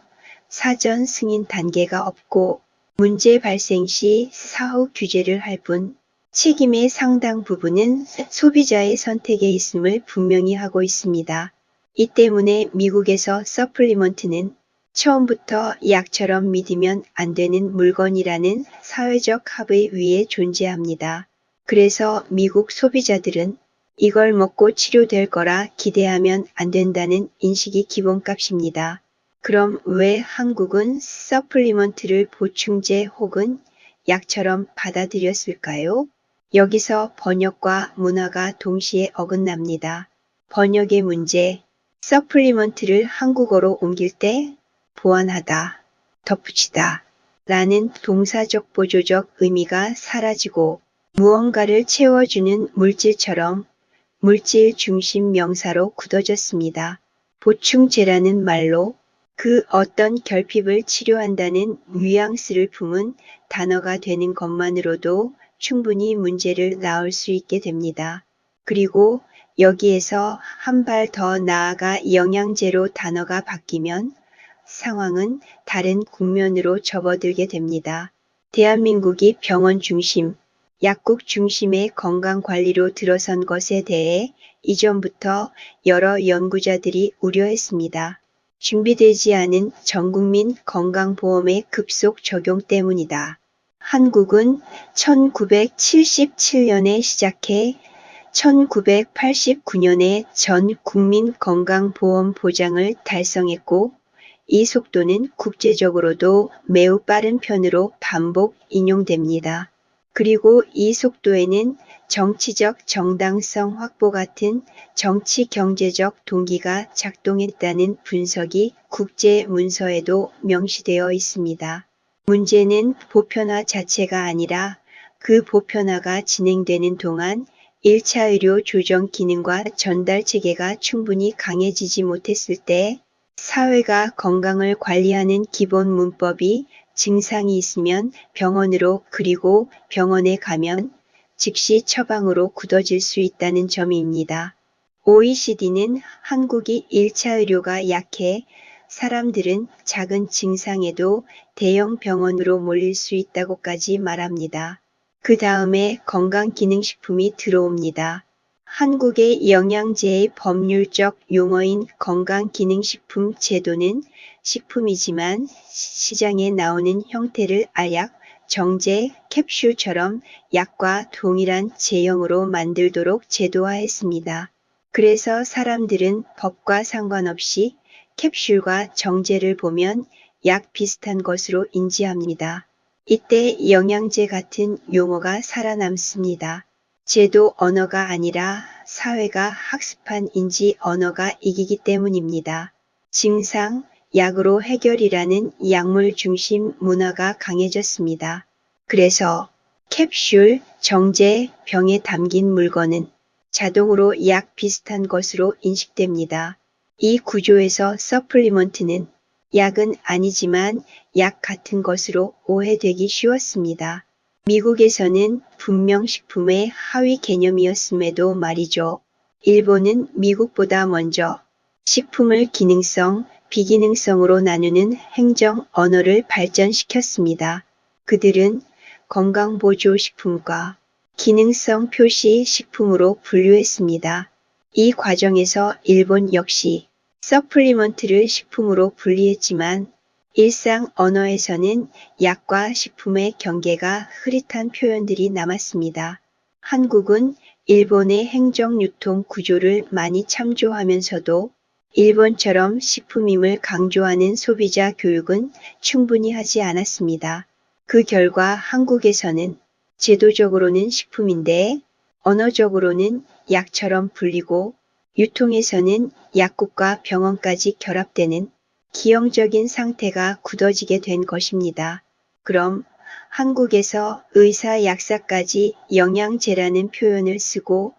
사전 승인 단계가 없고 문제 발생 시 사후 규제를 할 뿐 책임의 상당 부분은 소비자의 선택에 있음을 분명히 하고 있습니다. 이 때문에 미국에서 서플리먼트는 처음부터 약처럼 믿으면 안 되는 물건이라는 사회적 합의 위에 존재합니다. 그래서 미국 소비자들은 이걸 먹고 치료될 거라 기대하면 안 된다는 인식이 기본값입니다. 그럼 왜 한국은 서플리먼트를 보충제 혹은 약처럼 받아들였을까요? 여기서 번역과 문화가 동시에 어긋납니다. 번역의 문제, 서플리먼트를 한국어로 옮길 때 보완하다, 덧붙이다 라는 동사적 보조적 의미가 사라지고 무언가를 채워주는 물질처럼 물질 중심 명사로 굳어졌습니다. 보충제라는 말로 그 어떤 결핍을 치료한다는 뉘앙스를 품은 단어가 되는 것만으로도 충분히 문제를 낳을 수 있게 됩니다. 그리고 여기에서 한 발 더 나아가 영양제로 단어가 바뀌면 상황은 다른 국면으로 접어들게 됩니다. 대한민국이 병원 중심, 약국 중심의 건강관리로 들어선 것에 대해 이전부터 여러 연구자들이 우려했습니다. 준비되지 않은 전국민 건강보험의 급속 적용 때문이다. 한국은 1977년에 시작해 1989년에 전 국민 건강보험 보장을 달성했고, 이 속도는 국제적으로도 매우 빠른 편으로 반복 인용됩니다. 그리고 이 속도에는 정치적 정당성 확보 같은 정치 경제적 동기가 작동했다는 분석이 국제 문서에도 명시되어 있습니다. 문제는 보편화 자체가 아니라 그 보편화가 진행되는 동안 1차 의료 조정 기능과 전달 체계가 충분히 강해지지 못했을 때 사회가 건강을 관리하는 기본 문법이 증상이 있으면 병원으로 그리고 병원에 가면 즉시 처방으로 굳어질 수 있다는 점입니다. OECD는 한국이 1차 의료가 약해 사람들은 작은 증상에도 대형 병원으로 몰릴 수 있다고까지 말합니다. 그 다음에 건강기능식품이 들어옵니다. 한국의 영양제의 법률적 용어인 건강기능식품 제도는 식품이지만 시장에 나오는 형태를 알약, 정제, 캡슐처럼 약과 동일한 제형으로 만들도록 제도화했습니다. 그래서 사람들은 법과 상관없이 캡슐과 정제를 보면 약 비슷한 것으로 인지합니다. 이때 영양제 같은 용어가 살아남습니다. 제도 언어가 아니라 사회가 학습한 인지 언어가 이기기 때문입니다. 증상, 약으로 해결이라는 약물 중심 문화가 강해졌습니다. 그래서 캡슐, 정제, 병에 담긴 물건은 자동으로 약 비슷한 것으로 인식됩니다. 이 구조에서 서플리먼트는 약은 아니지만 약 같은 것으로 오해되기 쉬웠습니다. 미국에서는 분명 식품의 하위 개념이었음에도 말이죠. 일본은 미국보다 먼저 식품을 기능성, 비기능성으로 나누는 행정 언어를 발전시켰습니다. 그들은 건강보조식품과 기능성 표시 식품으로 분류했습니다. 이 과정에서 일본 역시 서플리먼트를 식품으로 분리했지만 일상 언어에서는 약과 식품의 경계가 흐릿한 표현들이 남았습니다. 한국은 일본의 행정유통 구조를 많이 참조하면서도 일본처럼 식품임을 강조하는 소비자 교육은 충분히 하지 않았습니다. 그 결과 한국에서는 제도적으로는 식품인데 언어적으로는 약처럼 불리고 유통에서는 약국과 병원까지 결합되는 기형적인 상태가 굳어지게 된 것입니다. 그럼 한국에서 의사 약사까지 영양제라는 표현을 쓰고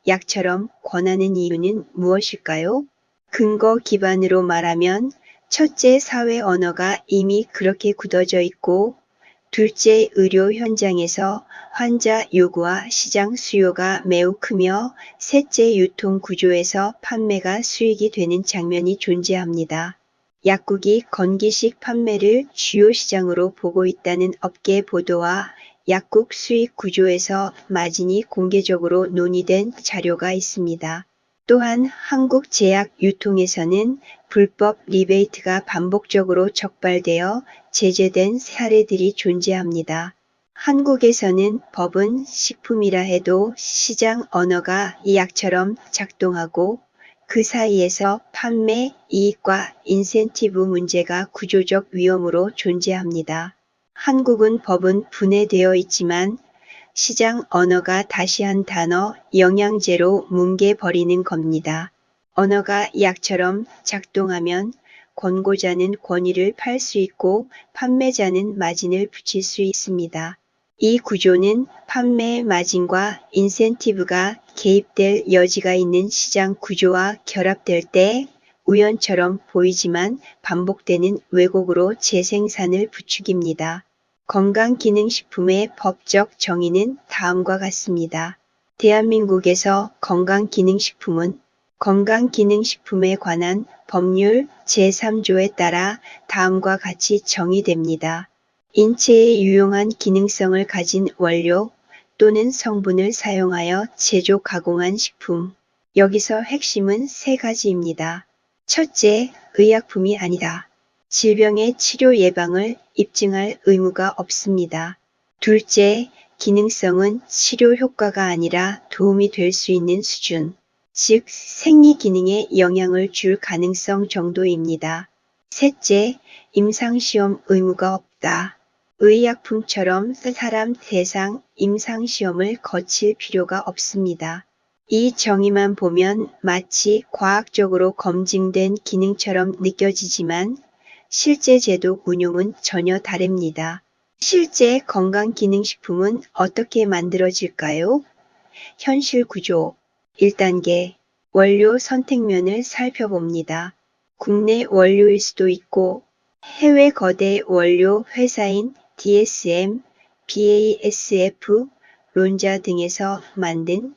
약처럼 권하는 이유는 무엇일까요? 근거 기반으로 말하면 첫째, 사회 언어가 이미 그렇게 굳어져 있고 둘째, 의료 현장에서 환자 요구와 시장 수요가 매우 크며 셋째, 유통 구조에서 판매가 수익이 되는 장면이 존재합니다. 약국이 건기식 판매를 주요 시장으로 보고 있다는 업계 보도와 약국 수익 구조에서 마진이 공개적으로 논의된 자료가 있습니다. 또한 한국 제약 유통에서는 불법 리베이트가 반복적으로 적발되어 제재된 사례들이 존재합니다. 한국에서는 법은 식품이라 해도 시장 언어가 약처럼 작동하고 그 사이에서 판매, 이익과 인센티브 문제가 구조적 위험으로 존재합니다. 한국은 법은 분해되어 있지만 시장 언어가 다시 한 단어 영양제로 뭉개버리는 겁니다. 언어가 약처럼 작동하면 권고자는 권위를 팔 수 있고 판매자는 마진을 붙일 수 있습니다. 이 구조는 판매 마진과 인센티브가 개입될 여지가 있는 시장 구조와 결합될 때 우연처럼 보이지만 반복되는 왜곡으로 재생산을 부추깁니다. 건강기능식품의 법적 정의는 다음과 같습니다. 대한민국에서 건강기능식품은 건강기능식품에 관한 법률 제3조에 따라 다음과 같이 정의됩니다. 인체에 유용한 기능성을 가진 원료 또는 성분을 사용하여 제조 가공한 식품. 여기서 핵심은 세 가지입니다. 첫째, 의약품이 아니다. 질병의 치료 예방을 입증할 의무가 없습니다. 둘째, 기능성은 치료 효과가 아니라 도움이 될 수 있는 수준, 즉 생리 기능에 영향을 줄 가능성 정도입니다. 셋째, 임상시험 의무가 없다. 의약품처럼 사람 대상 임상시험을 거칠 필요가 없습니다. 이 정의만 보면 마치 과학적으로 검증된 기능처럼 느껴지지만 실제 제도 운용은 전혀 다릅니다. 실제 건강기능식품은 어떻게 만들어질까요? 현실 구조 1단계 원료 선택면을 살펴봅니다. 국내 원료일 수도 있고 해외 거대 원료 회사인 DSM, BASF, 론자 등에서 만든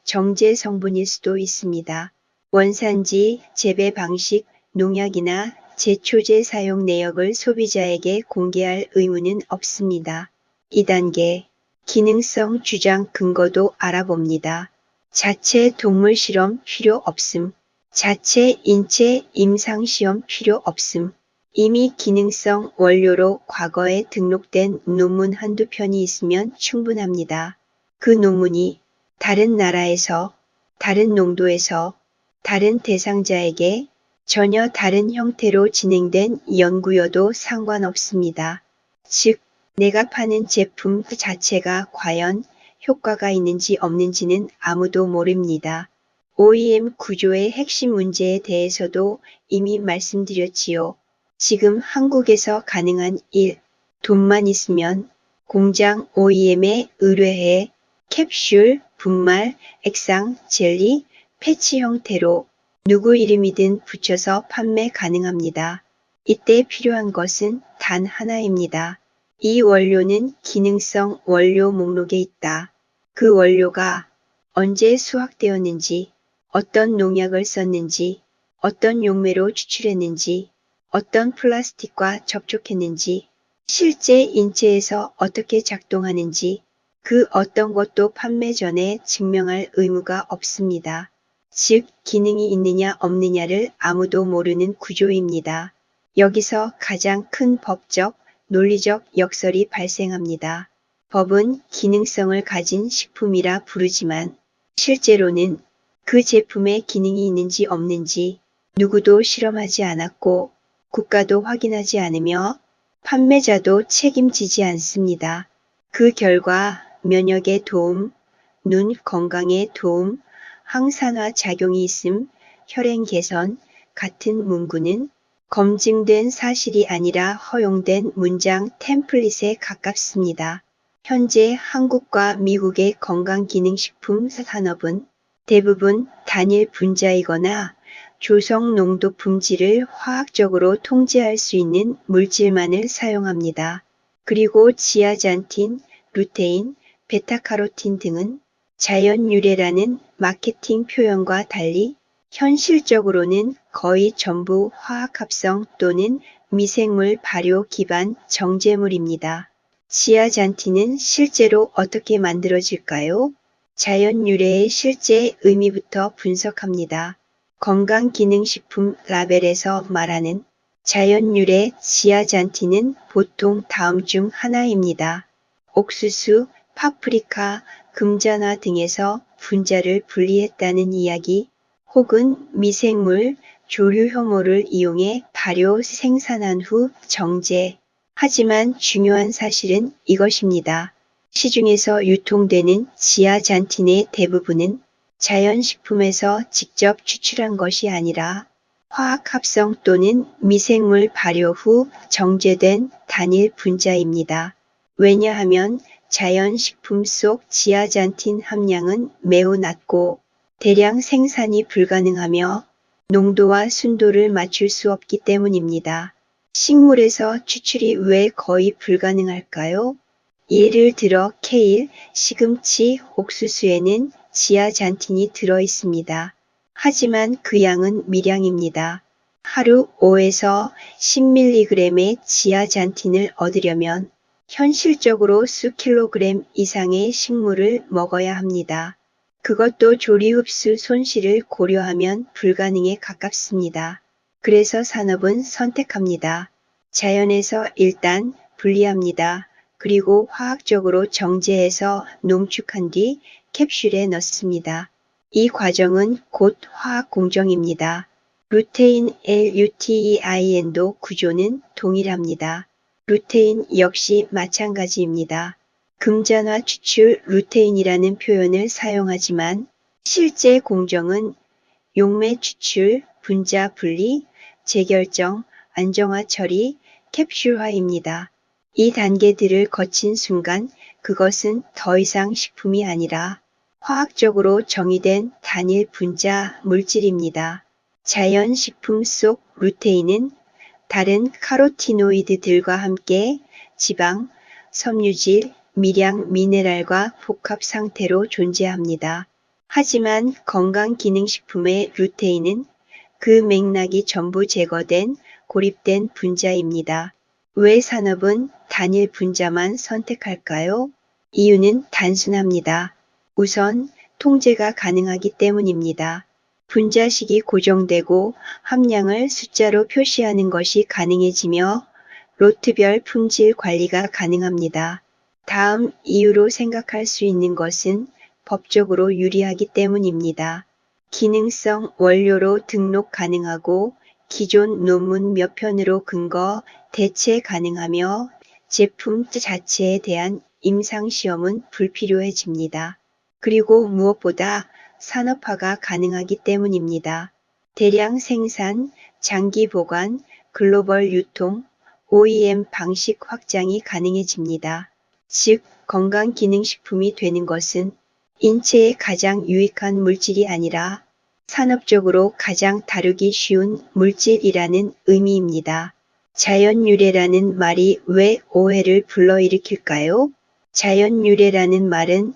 정제 성분일 수도 있습니다. 원산지, 재배 방식, 농약이나 제초제 사용 내역을 소비자에게 공개할 의무는 없습니다. 2단계 기능성 주장 근거도 알아봅니다. 자체 동물 실험 필요 없음. 자체 인체 임상시험 필요 없음. 이미 기능성 원료로 과거에 등록된 논문 한두 편이 있으면 충분합니다. 그 논문이 다른 나라에서, 다른 농도에서, 다른 대상자에게 전혀 다른 형태로 진행된 연구여도 상관없습니다. 즉, 내가 파는 제품 자체가 과연 효과가 있는지 없는지는 아무도 모릅니다. OEM 구조의 핵심 문제에 대해서도 이미 말씀드렸지요. 지금 한국에서 가능한 일, 돈만 있으면 공장 OEM에 의뢰해 캡슐, 분말, 액상, 젤리, 패치 형태로 누구 이름이든 붙여서 판매 가능합니다. 이때 필요한 것은 단 하나입니다. 이 원료는 기능성 원료 목록에 있다. 그 원료가 언제 수확되었는지, 어떤 농약을 썼는지, 어떤 용매로 추출했는지, 어떤 플라스틱과 접촉했는지, 실제 인체에서 어떻게 작동하는지, 그 어떤 것도 판매 전에 증명할 의무가 없습니다. 즉, 기능이 있느냐 없느냐를 아무도 모르는 구조입니다. 여기서 가장 큰 법적, 논리적 역설이 발생합니다. 법은 기능성을 가진 식품이라 부르지만 실제로는 그 제품에 기능이 있는지 없는지 누구도 실험하지 않았고 국가도 확인하지 않으며 판매자도 책임지지 않습니다. 그 결과 면역에 도움, 눈 건강에 도움, 항산화 작용이 있음, 혈행 개선 같은 문구는 검증된 사실이 아니라 허용된 문장 템플릿에 가깝습니다. 현재 한국과 미국의 건강기능식품 산업은 대부분 단일 분자이거나 조성 농도 품질을 화학적으로 통제할 수 있는 물질만을 사용합니다. 그리고 지아잔틴, 루테인, 베타카로틴 등은 자연 유래라는 마케팅 표현과 달리 현실적으로는 거의 전부 화학합성 또는 미생물 발효 기반 정제물입니다. 지아잔틴은 실제로 어떻게 만들어질까요? 자연 유래의 실제 의미부터 분석합니다. 건강기능식품 라벨에서 말하는 자연 유래 지아잔틴은 보통 다음 중 하나입니다. 옥수수, 파프리카, 금잔화 등에서 분자를 분리했다는 이야기, 혹은 미생물, 조류 혐오를 이용해 발효 생산한 후 정제. 하지만 중요한 사실은 이것입니다. 시중에서 유통되는 지아잔틴의 대부분은 자연식품에서 직접 추출한 것이 아니라 화학합성 또는 미생물 발효 후 정제된 단일 분자입니다. 왜냐하면 자연식품 속 지아잔틴 함량은 매우 낮고 대량 생산이 불가능하며 농도와 순도를 맞출 수 없기 때문입니다. 식물에서 추출이 왜 거의 불가능할까요? 예를 들어 케일, 시금치, 옥수수에는 지아잔틴이 들어 있습니다. 하지만 그 양은 미량입니다. 하루 5에서 10mg의 지아잔틴을 얻으려면 현실적으로 수킬로그램 이상의 식물을 먹어야 합니다. 그것도 조리 흡수 손실을 고려하면 불가능에 가깝습니다. 그래서 산업은 선택합니다. 자연에서 일단 분리합니다. 그리고 화학적으로 정제해서 농축한 뒤 캡슐에 넣습니다. 이 과정은 곧 화학 공정입니다. 루테인 LUTEIN도 구조는 동일합니다. 루테인 역시 마찬가지입니다. 금잔화 추출 루테인이라는 표현을 사용하지만 실제 공정은 용매 추출, 분자 분리, 재결정, 안정화 처리, 캡슐화입니다. 이 단계들을 거친 순간 그것은 더 이상 식품이 아니라 화학적으로 정의된 단일 분자 물질입니다. 자연 식품 속 루테인은 다른 카로티노이드들과 함께 지방, 섬유질, 미량, 미네랄과 복합 상태로 존재합니다. 하지만 건강기능식품의 루테인은 그 맥락이 전부 제거된 고립된 분자입니다. 왜 산업은 단일 분자만 선택할까요? 이유는 단순합니다. 우선 통제가 가능하기 때문입니다. 분자식이 고정되고 함량을 숫자로 표시하는 것이 가능해지며 로트별 품질 관리가 가능합니다. 다음 이유로 생각할 수 있는 것은 법적으로 유리하기 때문입니다. 기능성 원료로 등록 가능하고 기존 논문 몇 편으로 근거 대체 가능하며 제품 자체에 대한 임상시험은 불필요해집니다. 그리고 무엇보다 산업화가 가능하기 때문입니다. 대량 생산, 장기 보관, 글로벌 유통, OEM 방식 확장이 가능해집니다. 즉, 건강기능식품이 되는 것은 인체에 가장 유익한 물질이 아니라 산업적으로 가장 다루기 쉬운 물질이라는 의미입니다. 자연유래라는 말이 왜 오해를 불러일으킬까요? 자연유래라는 말은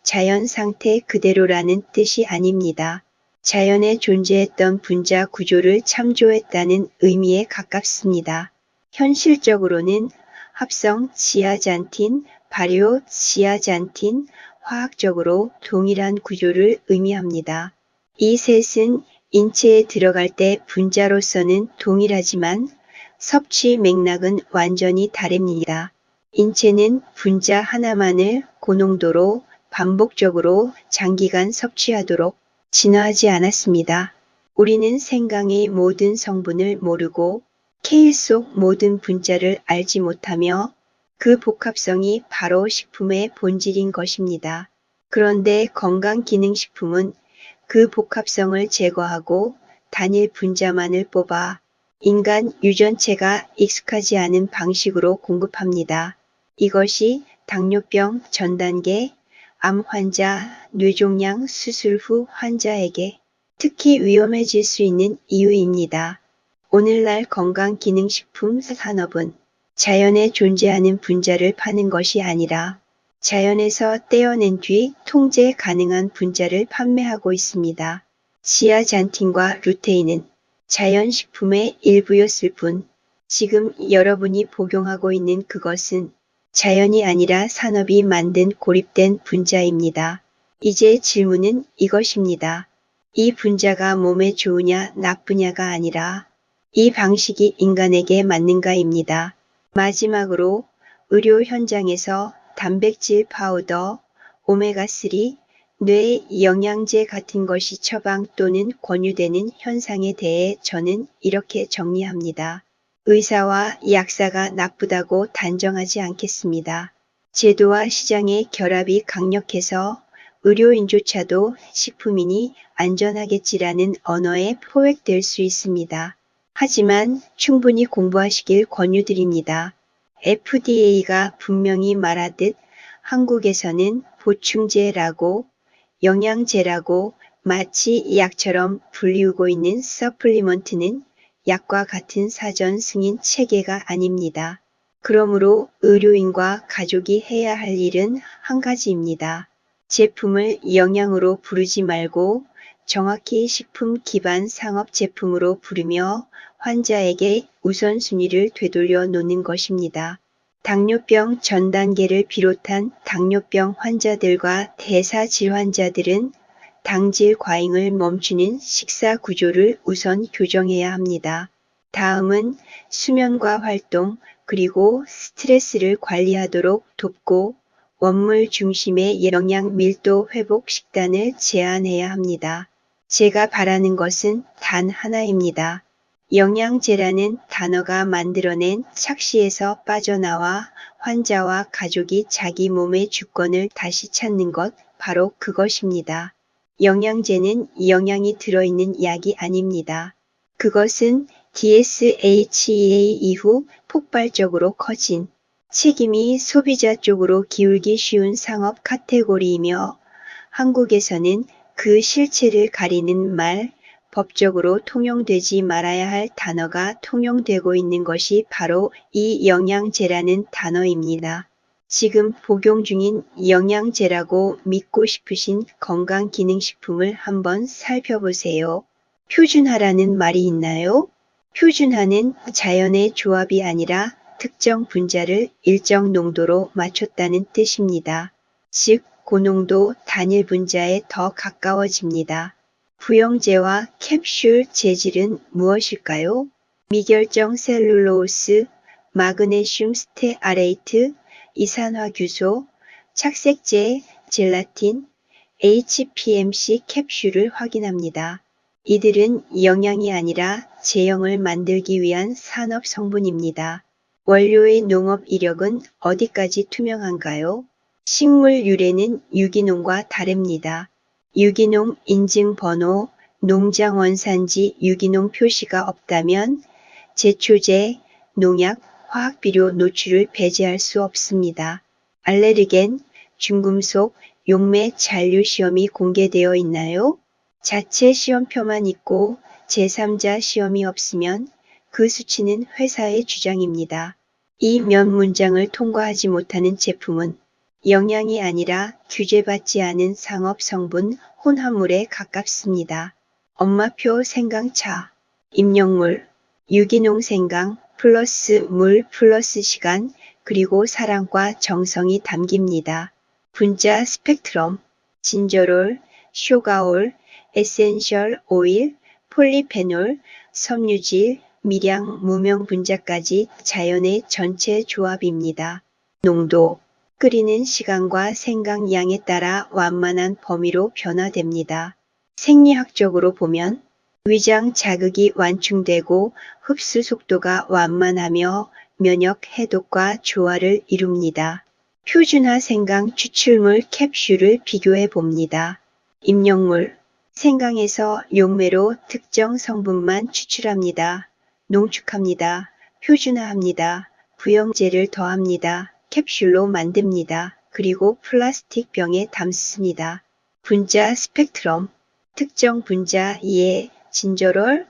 자연 상태 그대로라는 뜻이 아닙니다. 자연에 존재했던 분자 구조를 참조했다는 의미에 가깝습니다. 현실적으로는 합성 지아잔틴, 발효 지아잔틴, 화학적으로 동일한 구조를 의미합니다. 이 셋은 인체에 들어갈 때 분자로서는 동일하지만 섭취 맥락은 완전히 다릅니다. 인체는 분자 하나만을 고농도로 반복적으로 장기간 섭취하도록 진화하지 않았습니다. 우리는 생강의 모든 성분을 모르고 케일 속 모든 분자를 알지 못하며 그 복합성이 바로 식품의 본질인 것입니다. 그런데 건강기능식품은 그 복합성을 제거하고 단일 분자만을 뽑아 인간 유전체가 익숙하지 않은 방식으로 공급합니다. 이것이 당뇨병 전 단계, 암 환자, 뇌종양 수술 후 환자에게 특히 위험해질 수 있는 이유입니다. 오늘날 건강기능식품 산업은 자연에 존재하는 분자를 파는 것이 아니라 자연에서 떼어낸 뒤 통제 가능한 분자를 판매하고 있습니다. 지아잔틴과 루테인은 자연식품의 일부였을 뿐 지금 여러분이 복용하고 있는 그것은 자연이 아니라 산업이 만든 고립된 분자입니다. 이제 질문은 이것입니다. 이 분자가 몸에 좋으냐 나쁘냐가 아니라 이 방식이 인간에게 맞는가입니다. 마지막으로 의료 현장에서 단백질 파우더, 오메가3, 뇌 영양제 같은 것이 처방 또는 권유되는 현상에 대해 저는 이렇게 정리합니다. 의사와 약사가 나쁘다고 단정하지 않겠습니다. 제도와 시장의 결합이 강력해서 의료인조차도 식품이니 안전하겠지라는 언어에 포획될 수 있습니다. 하지만 충분히 공부하시길 권유드립니다. FDA가 분명히 말하듯 한국에서는 보충제라고 영양제라고 마치 약처럼 불리우고 있는 서플리먼트는 약과 같은 사전 승인 체계가 아닙니다. 그러므로 의료인과 가족이 해야 할 일은 한 가지입니다. 제품을 영양으로 부르지 말고 정확히 식품 기반 상업 제품으로 부르며 환자에게 우선순위를 되돌려 놓는 것입니다. 당뇨병 전 단계를 비롯한 당뇨병 환자들과 대사질환자들은 당질 과잉을 멈추는 식사 구조를 우선 교정해야 합니다. 다음은 수면과 활동 그리고 스트레스를 관리하도록 돕고 원물 중심의 영양 밀도 회복 식단을 제안해야 합니다. 제가 바라는 것은 단 하나입니다. 영양제라는 단어가 만들어낸 착시에서 빠져나와 환자와 가족이 자기 몸의 주권을 다시 찾는 것, 바로 그것입니다. 영양제는 영양이 들어있는 약이 아닙니다. 그것은 DSHEA 이후 폭발적으로 커진 책임이 소비자 쪽으로 기울기 쉬운 상업 카테고리이며 한국에서는 그 실체를 가리는 말, 법적으로 통용되지 말아야 할 단어가 통용되고 있는 것이 바로 이 영양제라는 단어입니다. 지금 복용 중인 영양제라고 믿고 싶으신 건강기능식품을 한번 살펴보세요. 표준화라는 말이 있나요? 표준화는 자연의 조합이 아니라 특정 분자를 일정 농도로 맞췄다는 뜻입니다. 즉, 고농도 단일 분자에 더 가까워집니다. 부영제와 캡슐 재질은 무엇일까요? 미결정 셀룰로스, 마그네슘 스테아레이트, 이산화규소, 착색제, 젤라틴, HPMC 캡슐을 확인합니다. 이들은 영양이 아니라 제형을 만들기 위한 산업 성분입니다. 원료의 농업 이력은 어디까지 투명한가요? 식물 유래는 유기농과 다릅니다. 유기농 인증번호, 농장 원산지 유기농 표시가 없다면 제초제, 농약, 화학비료 노출을 배제할 수 없습니다. 알레르겐, 중금속, 용매 잔류 시험이 공개되어 있나요? 자체 시험표만 있고 제3자 시험이 없으면 그 수치는 회사의 주장입니다. 이 몇 문장을 통과하지 못하는 제품은 영양이 아니라 규제받지 않은 상업 성분 혼합물에 가깝습니다. 엄마표 생강차, 입력물, 유기농 생강 플러스 물 플러스 시간 그리고 사랑과 정성이 담깁니다. 분자 스펙트럼, 진저롤, 쇼가올, 에센셜 오일, 폴리페놀, 섬유질, 미량, 무명 분자까지 자연의 전체 조합입니다. 농도, 끓이는 시간과 생강 양에 따라 완만한 범위로 변화됩니다. 생리학적으로 보면 위장 자극이 완충되고 흡수 속도가 완만하며 면역 해독과 조화를 이룹니다. 표준화 생강 추출물 캡슐을 비교해 봅니다. 입력물, 생강에서 용매로 특정 성분만 추출합니다. 농축합니다. 표준화합니다. 부영제를 더합니다. 캡슐로 만듭니다. 그리고 플라스틱 병에 담습니다. 분자 스펙트럼, 특정 분자 2의 진저롤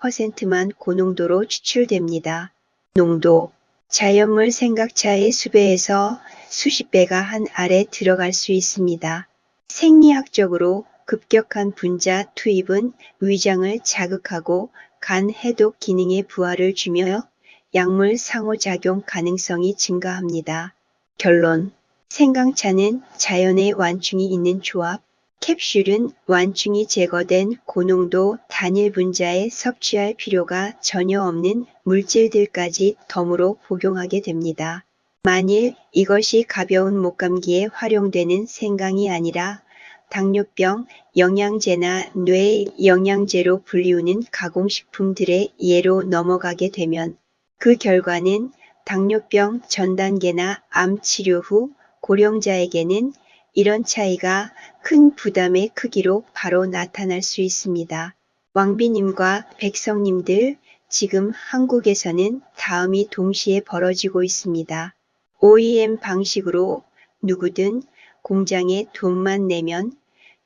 %만 고농도로 추출됩니다. 농도, 자연물 생각차의 수배에서 수십 배가 한 아래 들어갈 수 있습니다. 생리학적으로 급격한 분자 투입은 위장을 자극하고 간 해독 기능에 부하를 주며 약물 상호작용 가능성이 증가합니다. 결론, 생강차는 자연의 완충이 있는 조합, 캡슐은 완충이 제거된 고농도 단일 분자에 섭취할 필요가 전혀 없는 물질들까지 덤으로 복용하게 됩니다. 만일 이것이 가벼운 목감기에 활용되는 생강이 아니라 당뇨병 영양제나 뇌 영양제로 불리우는 가공식품들의 예로 넘어가게 되면 그 결과는 당뇨병 전 단계나 암 치료 후 고령자에게는 이런 차이가 큰 부담의 크기로 바로 나타날 수 있습니다. 왕비님과 백성님들, 지금 한국에서는 다음이 동시에 벌어지고 있습니다. OEM 방식으로 누구든 공장에 돈만 내면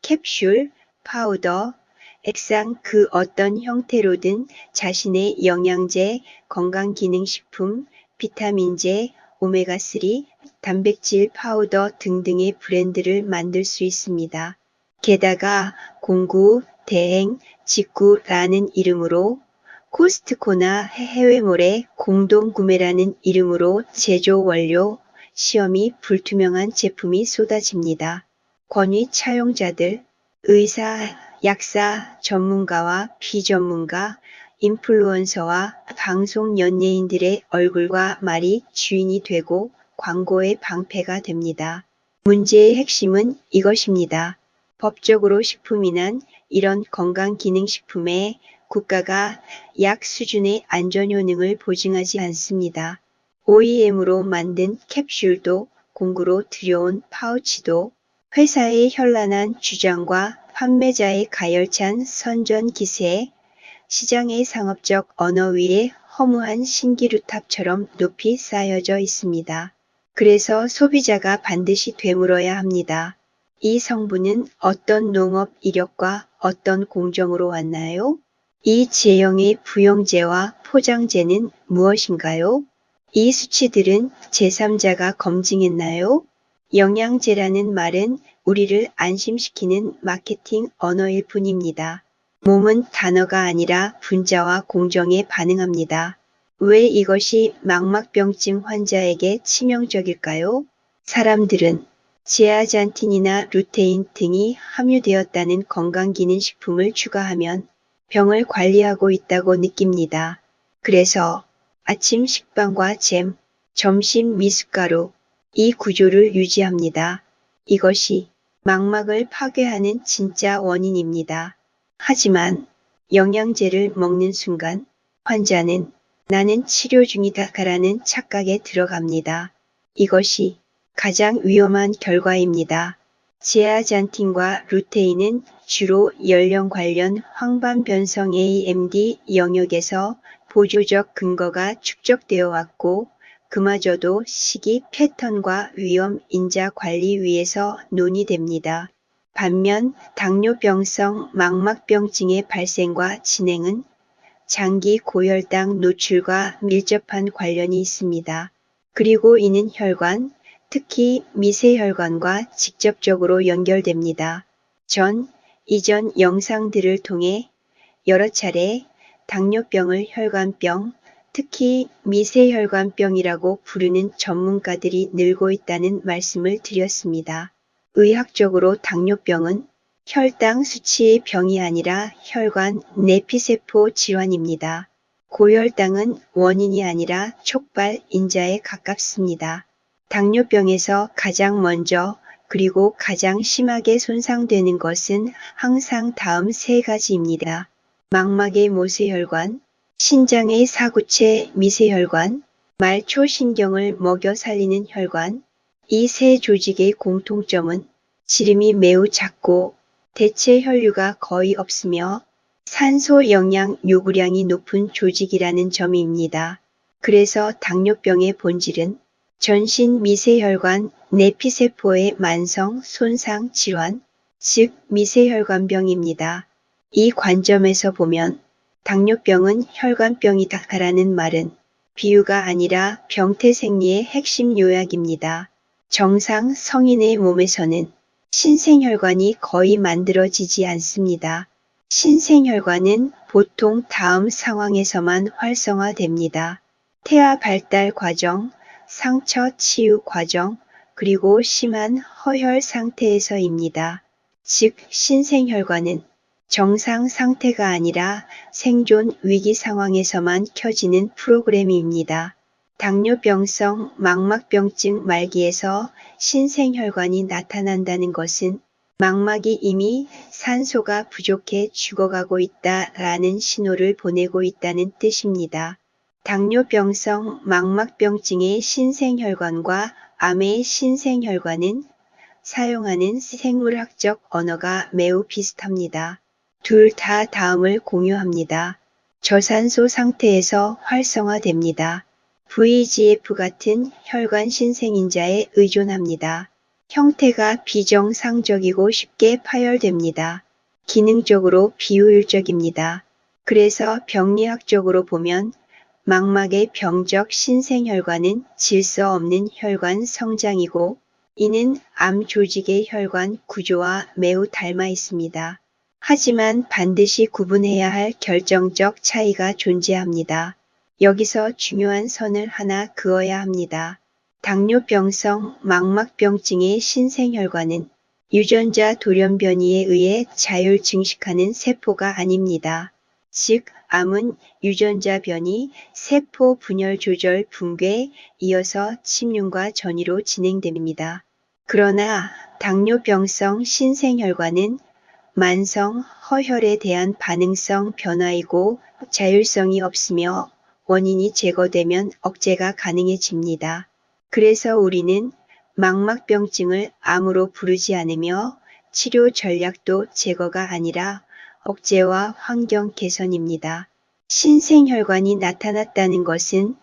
캡슐, 파우더, 액상 그 어떤 형태로든 자신의 영양제, 건강기능식품, 비타민제, 오메가3, 단백질 파우더 등등의 브랜드를 만들 수 있습니다. 게다가 공구, 대행, 직구라는 이름으로 코스트코나 해외몰의 공동구매라는 이름으로 제조 원료, 시험이 불투명한 제품이 쏟아집니다. 권위 차용자들, 의사, 약사, 전문가와 비전문가, 인플루언서와 방송 연예인들의 얼굴과 말이 주인이 되고 광고의 방패가 됩니다. 문제의 핵심은 이것입니다. 법적으로 식품이 난 이런 건강기능식품에 국가가 약 수준의 안전효능을 보증하지 않습니다. OEM으로 만든 캡슐도 공구로 들여온 파우치도 회사의 현란한 주장과 판매자의 가열찬 선전기세에 시장의 상업적 언어 위에 허무한 신기루탑처럼 높이 쌓여져 있습니다. 그래서 소비자가 반드시 되물어야 합니다. 이 성분은 어떤 농업 이력과 어떤 공정으로 왔나요? 이 제형의 부용제와 포장재는 무엇인가요? 이 수치들은 제3자가 검증했나요? 영양제라는 말은 우리를 안심시키는 마케팅 언어일 뿐입니다. 몸은 단어가 아니라 분자와 공정에 반응합니다. 왜 이것이 망막병증 환자에게 치명적일까요? 사람들은 제아잔틴이나 루테인 등이 함유되었다는 건강기능식품을 추가하면 병을 관리하고 있다고 느낍니다. 그래서 아침 식빵과 잼, 점심 미숫가루, 이 구조를 유지합니다. 이것이 망막을 파괴하는 진짜 원인입니다. 하지만 영양제를 먹는 순간 환자는 나는 치료 중이다라는 착각에 들어갑니다. 이것이 가장 위험한 결과입니다. 제아잔틴과 루테인은 주로 연령 관련 황반변성 AMD 영역에서 보조적 근거가 축적되어 왔고 그마저도 식이 패턴과 위험 인자 관리 위에서 논의됩니다. 반면 당뇨병성 망막병증의 발생과 진행은 장기 고혈당 노출과 밀접한 관련이 있습니다. 그리고 이는 혈관, 특히 미세혈관과 직접적으로 연결됩니다. 이전 영상들을 통해 여러 차례 당뇨병을 혈관병, 특히 미세혈관병이라고 부르는 전문가들이 늘고 있다는 말씀을 드렸습니다. 의학적으로 당뇨병은 혈당 수치의 병이 아니라 혈관 내피세포 질환입니다. 고혈당은 원인이 아니라 촉발 인자에 가깝습니다. 당뇨병에서 가장 먼저 그리고 가장 심하게 손상되는 것은 항상 다음 세 가지입니다. 망막의 모세혈관, 신장의 사구체 미세혈관, 말초신경을 먹여 살리는 혈관. 이 세 조직의 공통점은 지름이 매우 작고 대체 혈류가 거의 없으며 산소 영양 요구량이 높은 조직이라는 점입니다. 그래서 당뇨병의 본질은 전신 미세혈관 내피세포의 만성 손상 질환, 즉 미세혈관병입니다. 이 관점에서 보면 당뇨병은 혈관병이다라는 말은 비유가 아니라 병태생리의 핵심 요약입니다. 정상 성인의 몸에서는 신생혈관이 거의 만들어지지 않습니다. 신생혈관은 보통 다음 상황에서만 활성화됩니다. 태아 발달 과정, 상처 치유 과정, 그리고 심한 허혈 상태에서입니다. 즉 신생혈관은 정상 상태가 아니라 생존 위기 상황에서만 켜지는 프로그램입니다. 당뇨병성 망막병증 말기에서 신생혈관이 나타난다는 것은 망막이 이미 산소가 부족해 죽어가고 있다라는 신호를 보내고 있다는 뜻입니다. 당뇨병성 망막병증의 신생혈관과 암의 신생혈관은 사용하는 생물학적 언어가 매우 비슷합니다. 둘 다 다음을 공유합니다. 저산소 상태에서 활성화됩니다. VEGF 같은 혈관 신생인자에 의존합니다. 형태가 비정상적이고 쉽게 파열됩니다. 기능적으로 비효율적입니다. 그래서 병리학적으로 보면 망막의 병적 신생혈관은 질서 없는 혈관 성장이고 이는 암 조직의 혈관 구조와 매우 닮아 있습니다. 하지만 반드시 구분해야 할 결정적 차이가 존재합니다. 여기서 중요한 선을 하나 그어야 합니다. 당뇨병성 망막병증의 신생혈관은 유전자 돌연 변이에 의해 자율 증식하는 세포가 아닙니다. 즉, 암은 유전자 변이, 세포 분열 조절 붕괴, 이어서 침륜과 전이로 진행됩니다. 그러나 당뇨병성 신생혈관은 만성 허혈에 대한 반응성 변화이고 자율성이 없으며 원인이 제거되면 억제가 가능해집니다. 그래서 우리는 망막병증을 암으로 부르지 않으며 치료 전략도 제거가 아니라 억제와 환경 개선입니다. 신생혈관이 나타났다는 것은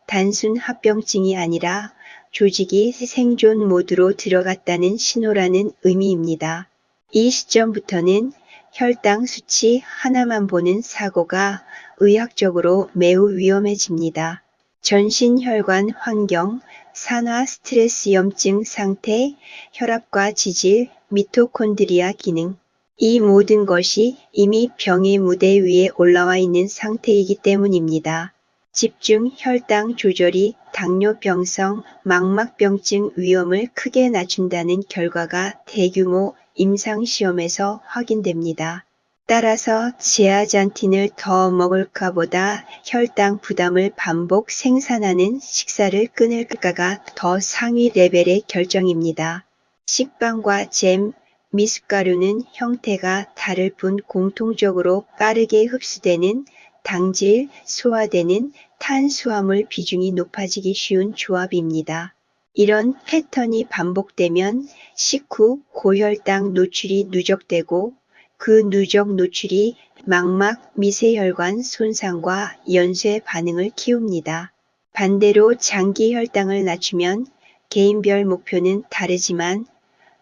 단순 합병증이 아니라 조직이 생존 모드로 들어갔다는 신호라는 의미입니다. 이 시점부터는 혈당 수치 하나만 보는 사고가 의학적으로 매우 위험해집니다. 전신혈관 환경, 산화 스트레스염증 상태, 혈압과 지질, 미토콘드리아 기능. 이 모든 것이 이미 병의 무대 위에 올라와 있는 상태이기 때문입니다. 집중 혈당 조절이 당뇨병성 망막병증 위험을 크게 낮춘다는 결과가 대규모 임상시험에서 확인됩니다. 따라서 제아잔틴을 더 먹을까 보다 혈당 부담을 반복 생산하는 식사를 끊을까가 더 상위 레벨의 결정입니다. 식빵과 잼, 미숫가루는 형태가 다를 뿐 공통적으로 빠르게 흡수되는 당질, 소화되는 탄수화물 비중이 높아지기 쉬운 조합입니다. 이런 패턴이 반복되면 식후 고혈당 노출이 누적되고 그 누적 노출이 망막 미세혈관 손상과 연쇄 반응을 키웁니다. 반대로 장기 혈당을 낮추면 개인별 목표는 다르지만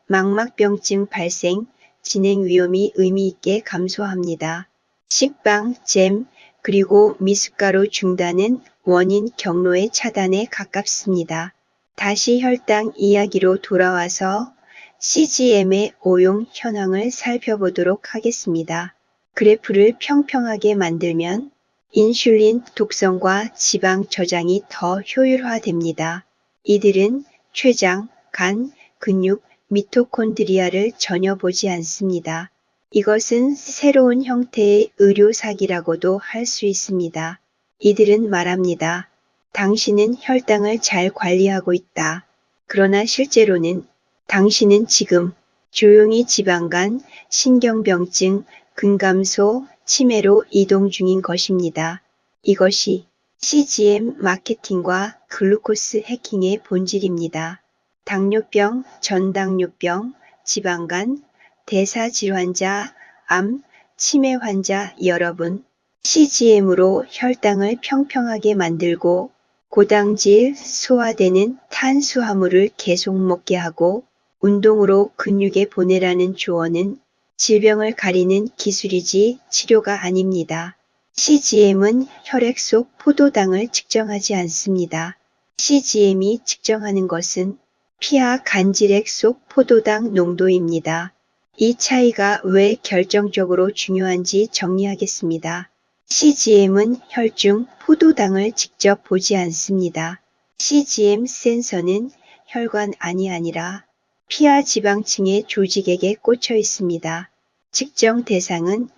망막병증 발생, 진행 위험이 의미 있게 감소합니다. 식빵, 잼, 그리고 미숫가루 중단은 원인 경로의 차단에 가깝습니다. 다시 혈당 이야기로 돌아와서 CGM의 오용 현황을 살펴보도록 하겠습니다. 그래프를 평평하게 만들면 인슐린 독성과 지방 저장이 더 효율화됩니다. 이들은 췌장, 간, 근육, 미토콘드리아를 전혀 보지 않습니다. 이것은 새로운 형태의 의료 사기라고도 할 수 있습니다. 이들은 말합니다. 당신은 혈당을 잘 관리하고 있다. 그러나 실제로는 당신은 지금 조용히 지방간, 신경병증, 근감소, 치매로 이동 중인 것입니다. 이것이 CGM 마케팅과 글루코스 해킹의 본질입니다. 당뇨병, 전당뇨병, 지방간, 대사질환자, 암, 치매 환자 여러분, CGM으로 혈당을 평평하게 만들고 고당질, 소화되는 탄수화물을 계속 먹게 하고 운동으로 근육에 보내라는 조언은 질병을 가리는 기술이지 치료가 아닙니다. CGM은 혈액 속 포도당을 측정하지 않습니다. CGM이 측정하는 것은 피하 간질액 속 포도당 농도입니다. 이 차이가 왜 결정적으로 중요한지 정리하겠습니다. CGM은 혈중 포도당을 직접 보지 않습니다. CGM 센서는 혈관 안이 아니라 피하 지방층의 조직에게 꽂혀 있습니다. 측정 대상은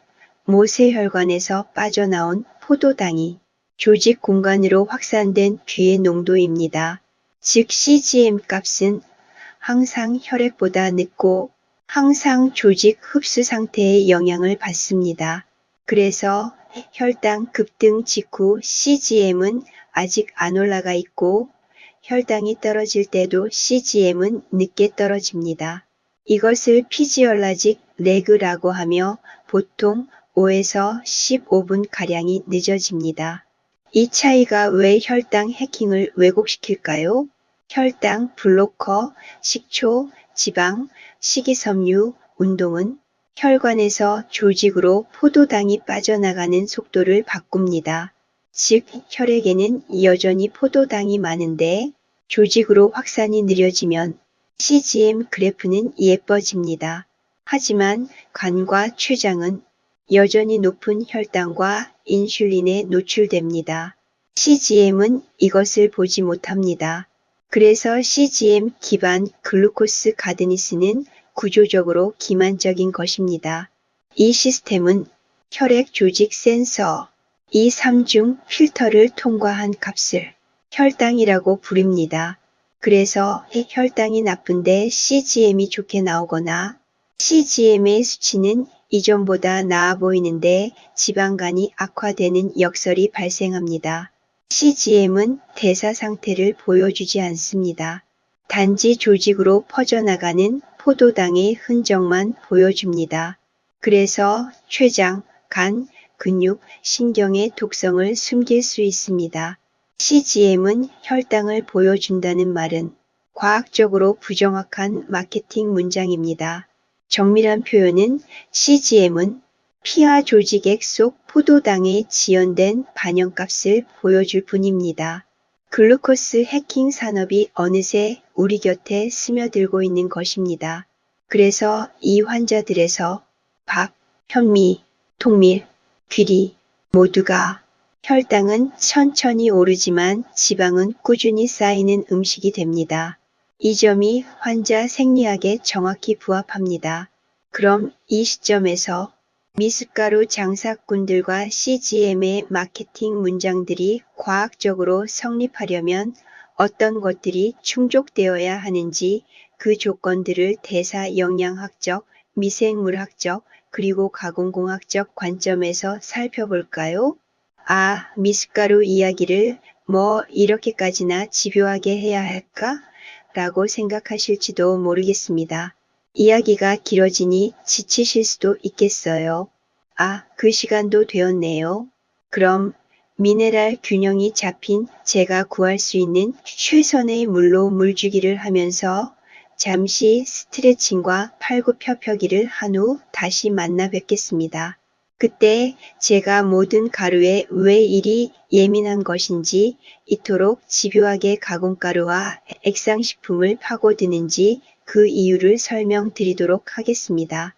모세혈관에서 빠져나온 포도당이 조직 공간으로 확산된 뒤의 농도입니다. 즉 CGM 값은 항상 혈액보다 늦고 항상 조직 흡수 상태의 영향을 받습니다. 그래서 혈당 급등 직후 CGM은 아직 안 올라가 있고 혈당이 떨어질 때도 CGM은 늦게 떨어집니다. 이것을 피지올라직 레그라고 하며 보통 5에서 15분가량이 늦어집니다. 이 차이가 왜 혈당 해킹을 왜곡시킬까요? 혈당 블로커, 식초, 지방, 식이섬유, 운동은 혈관에서 조직으로 포도당이 빠져나가는 속도를 바꿉니다. 즉, 혈액에는 여전히 포도당이 많은데 조직으로 확산이 느려지면 CGM 그래프는 예뻐집니다. 하지만 간과 췌장은 여전히 높은 혈당과 인슐린에 노출됩니다. CGM은 이것을 보지 못합니다. 그래서 CGM 기반 글루코스 가드니스는 구조적으로 기만적인 것입니다. 이 시스템은 혈액 조직 센서, 이 3중 필터를 통과한 값을 혈당이라고 부릅니다. 그래서 혈당이 나쁜데 CGM이 좋게 나오거나 CGM의 수치는 이전보다 나아 보이는데 지방간이 악화되는 역설이 발생합니다. CGM은 대사 상태를 보여주지 않습니다. 단지 조직으로 퍼져나가는 포도당의 흔적만 보여줍니다. 그래서 췌장, 간, 근육, 신경의 독성을 숨길 수 있습니다. CGM은 혈당을 보여준다는 말은 과학적으로 부정확한 마케팅 문장입니다. 정밀한 표현은 CGM은 피하 조직액 속 포도당에 지연된 반영값을 보여줄 뿐입니다. 글루코스 해킹 산업이 어느새 우리 곁에 스며들고 있는 것입니다. 그래서 이 환자들에서 밥, 현미, 통밀, 귀리 모두가 혈당은 천천히 오르지만 지방은 꾸준히 쌓이는 음식이 됩니다. 이 점이 환자 생리학에 정확히 부합합니다. 그럼 이 시점에서 미숫가루 장사꾼들과 CGM의 마케팅 문장들이 과학적으로 성립하려면 어떤 것들이 충족되어야 하는지 그 조건들을 대사 영양학적, 미생물학적, 그리고 가공공학적 관점에서 살펴볼까요? 미숫가루 이야기를 뭐 이렇게까지나 집요하게 해야 할까? 라고 생각하실지도 모르겠습니다. 이야기가 길어지니 지치실 수도 있겠어요. 그 시간도 되었네요. 그럼 미네랄 균형이 잡힌 제가 구할 수 있는 최선의 물로 물주기를 하면서 잠시 스트레칭과 팔굽혀펴기를 한 후 다시 만나 뵙겠습니다. 그때 제가 모든 가루에 왜 이리 예민한 것인지, 이토록 집요하게 가공가루와 액상식품을 파고드는지 그 이유를 설명드리도록 하겠습니다.